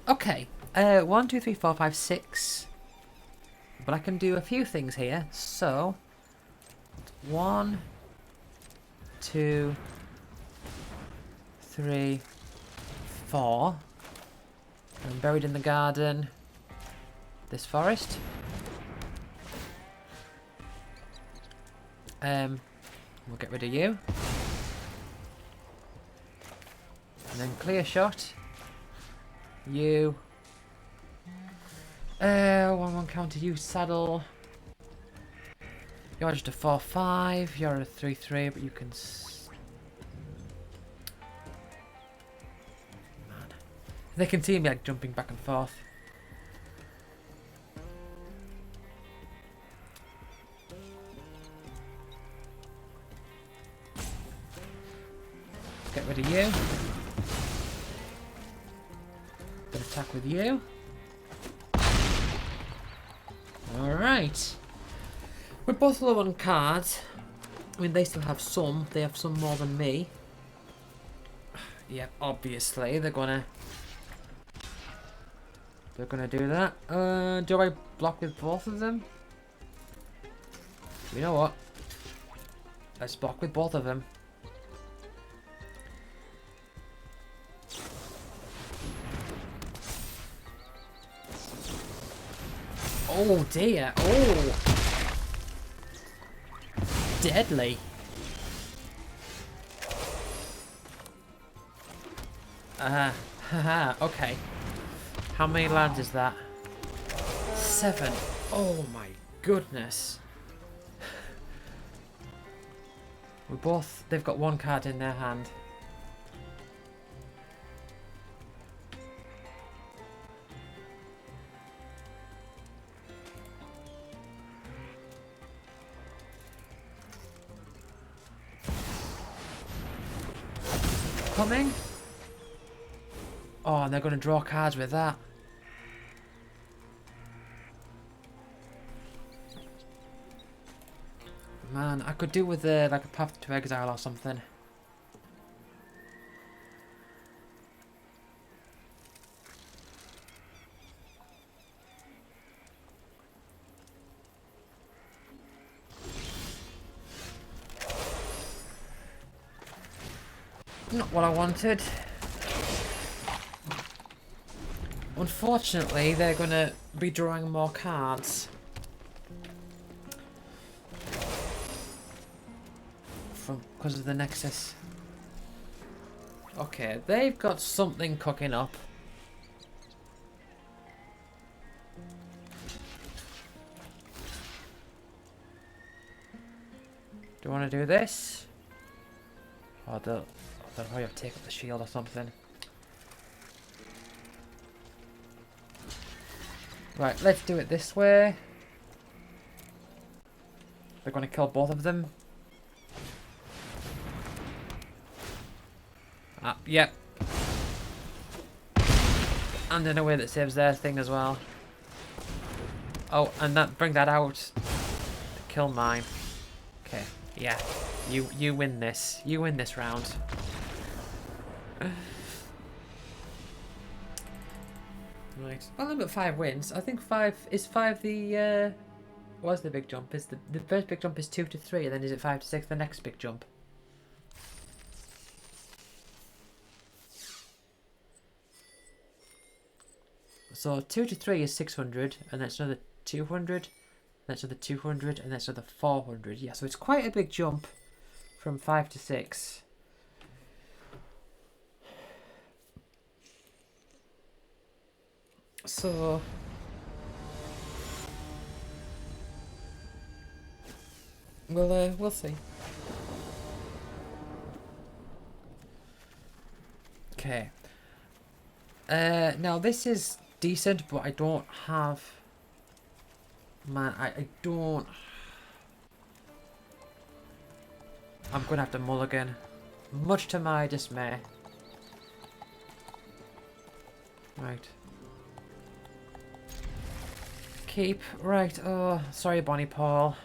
Okay, 1, 2, 3, 4, 5, 6. But I can do a few things here. So, 1, 2, 3, 4. I'm buried in the garden. This forest. We'll get rid of you. And then clear shot. You. 1/1 counter, you saddle. You're just a 4/5. You're a 3/3, but you can. Man, they can see me like jumping back and forth. Get rid of you. Attack with you. Alright. We're both low on cards. I mean, they still have some. They have some more than me. Yeah, obviously, they're gonna do that. Do I block with both of them? You know what? Let's block with both of them. Oh dear, oh! Deadly. Haha, okay. How many lands is that? 7. Oh my goodness. They've got one card in their hand. Coming? Oh, and they're going to draw cards with that. Man, I could do with like a Path to Exile or something. Not what I wanted. Unfortunately, they're going to be drawing more cards. Because of the Nexus. Okay, they've got something cooking up. Do you want to do this? Or they'll probably have to take up the shield or something. Right, let's do it this way. They're going to kill both of them. Yep. And in a way that saves their thing as well. Oh, and bring that out to kill mine. Okay, yeah. You win this. You win this round. Right. Well, I'm at 5 wins. I think 5 is 5 the what's the big jump? Is the first big jump is 2 to 3, and then is it 5 to 6 the next big jump? So 2 to 3 is 600, and that's another 200, that's another 200, and that's another 400. Yeah, so it's quite a big jump from 5 to 6. So we'll see. Okay. Now this is decent, but I don't have... Man, I don't... I'm gonna have to mulligan. Much to my dismay. Right. Keep. Right. Oh, sorry, Bonnie Paul.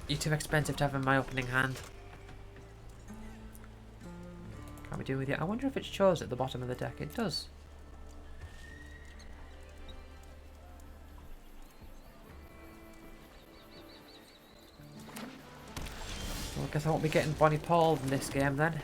You're too expensive to have in my opening hand. Can't we do with it? I wonder if it shows at the bottom of the deck. It does. Well, I guess I won't be getting Bonnie Paul in this game then.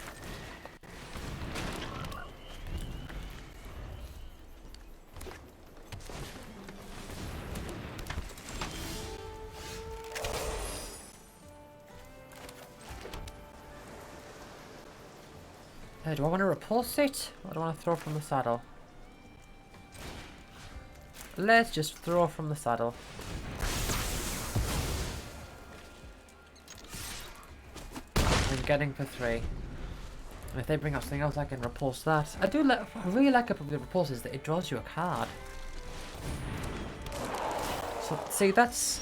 Do I want to repulse it, or do I want to throw from the saddle? Let's just throw from the saddle. I'm getting for 3. And if they bring out something else, I can repulse that. I really like about the repulse is that it draws you a card. So see, that's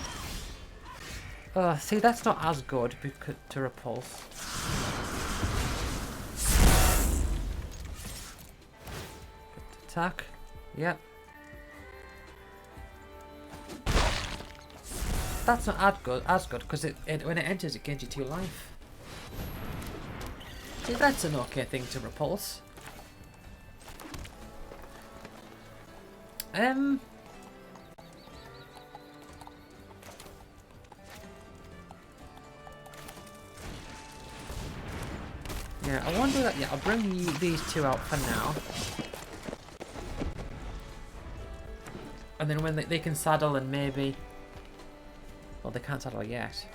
not as good to repulse. attack. Yep. That's not as good because when it enters, it gains you 2 life. See, that's an okay thing to repulse. Yeah, I wonder that. Yeah, I'll bring these 2 out for now. And then when they can saddle and maybe... Well, they can't saddle yet.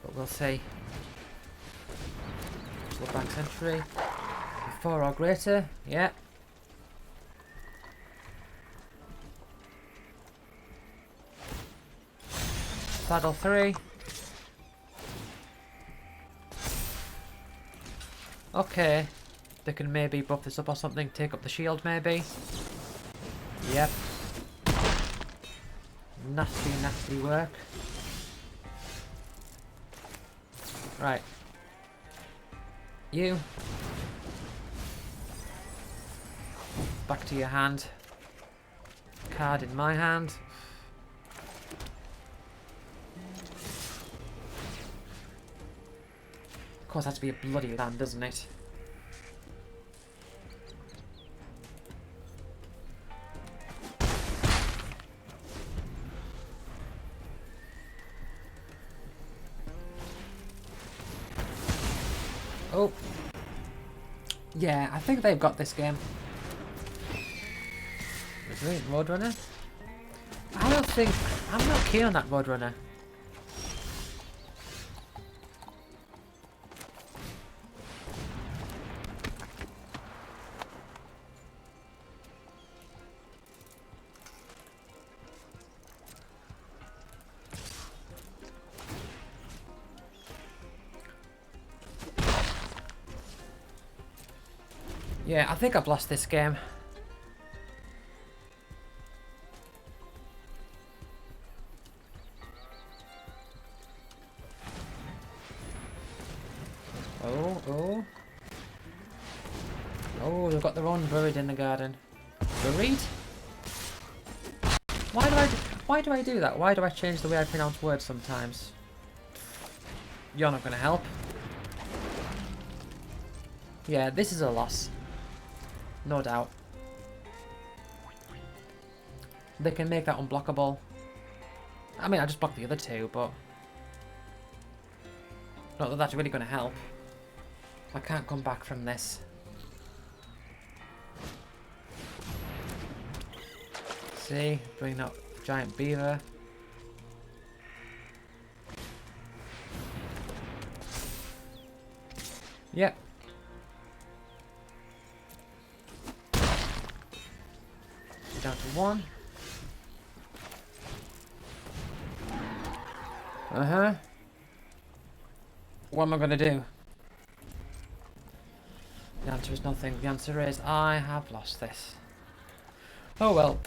But we'll see. Slow back century. 4 or greater. Yeah. Saddle 3. Okay. They can maybe buff this up or something. Take up the shield maybe. Yep. Nasty, nasty work. Right. You. Back to your hand. Card in my hand. Of course, it has to be a bloody land, doesn't it? Oh. Yeah, I think they've got this game. Roadrunner? I don't think... I'm not keen on that Roadrunner. Yeah, I think I've lost this game. Oh. Oh, they've got their own buried in the garden. Buried? Why do I do that? Why do I change the way I pronounce words sometimes? You're not going to help. Yeah, this is a loss. No doubt. They can make that unblockable. I mean, I just blocked the other 2, but... Not that that's really going to help. I can't come back from this. See? Bring up the giant beaver. Yep. Down to 1. What am I going to do? The answer is nothing. The answer is I have lost this. Oh well.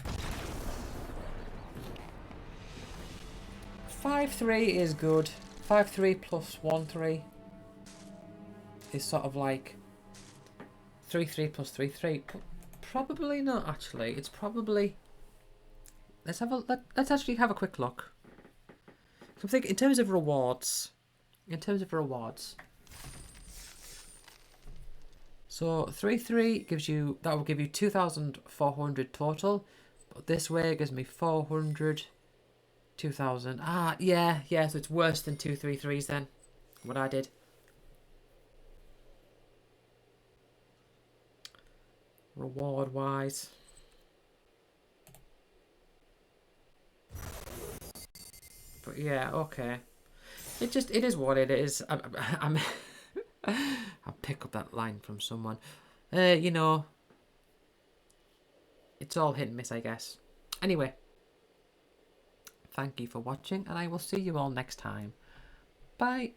5-3 is good. 5-3 plus 1-3 is sort of like 3-3 plus 3-3. Probably not actually. It's probably... Let's actually have a quick look. So I think in terms of rewards. So 3-3 gives you, that will give you 2,400 total. But this way it gives me 400, 2,000. Ah, yeah, so it's worse than 2-3-3s then. What I did. Reward wise. But yeah, okay. It is what it is. I'm I'll pick up that line from someone. You know, it's all hit and miss, I guess. Anyway, thank you for watching, and I will see you all next time. Bye.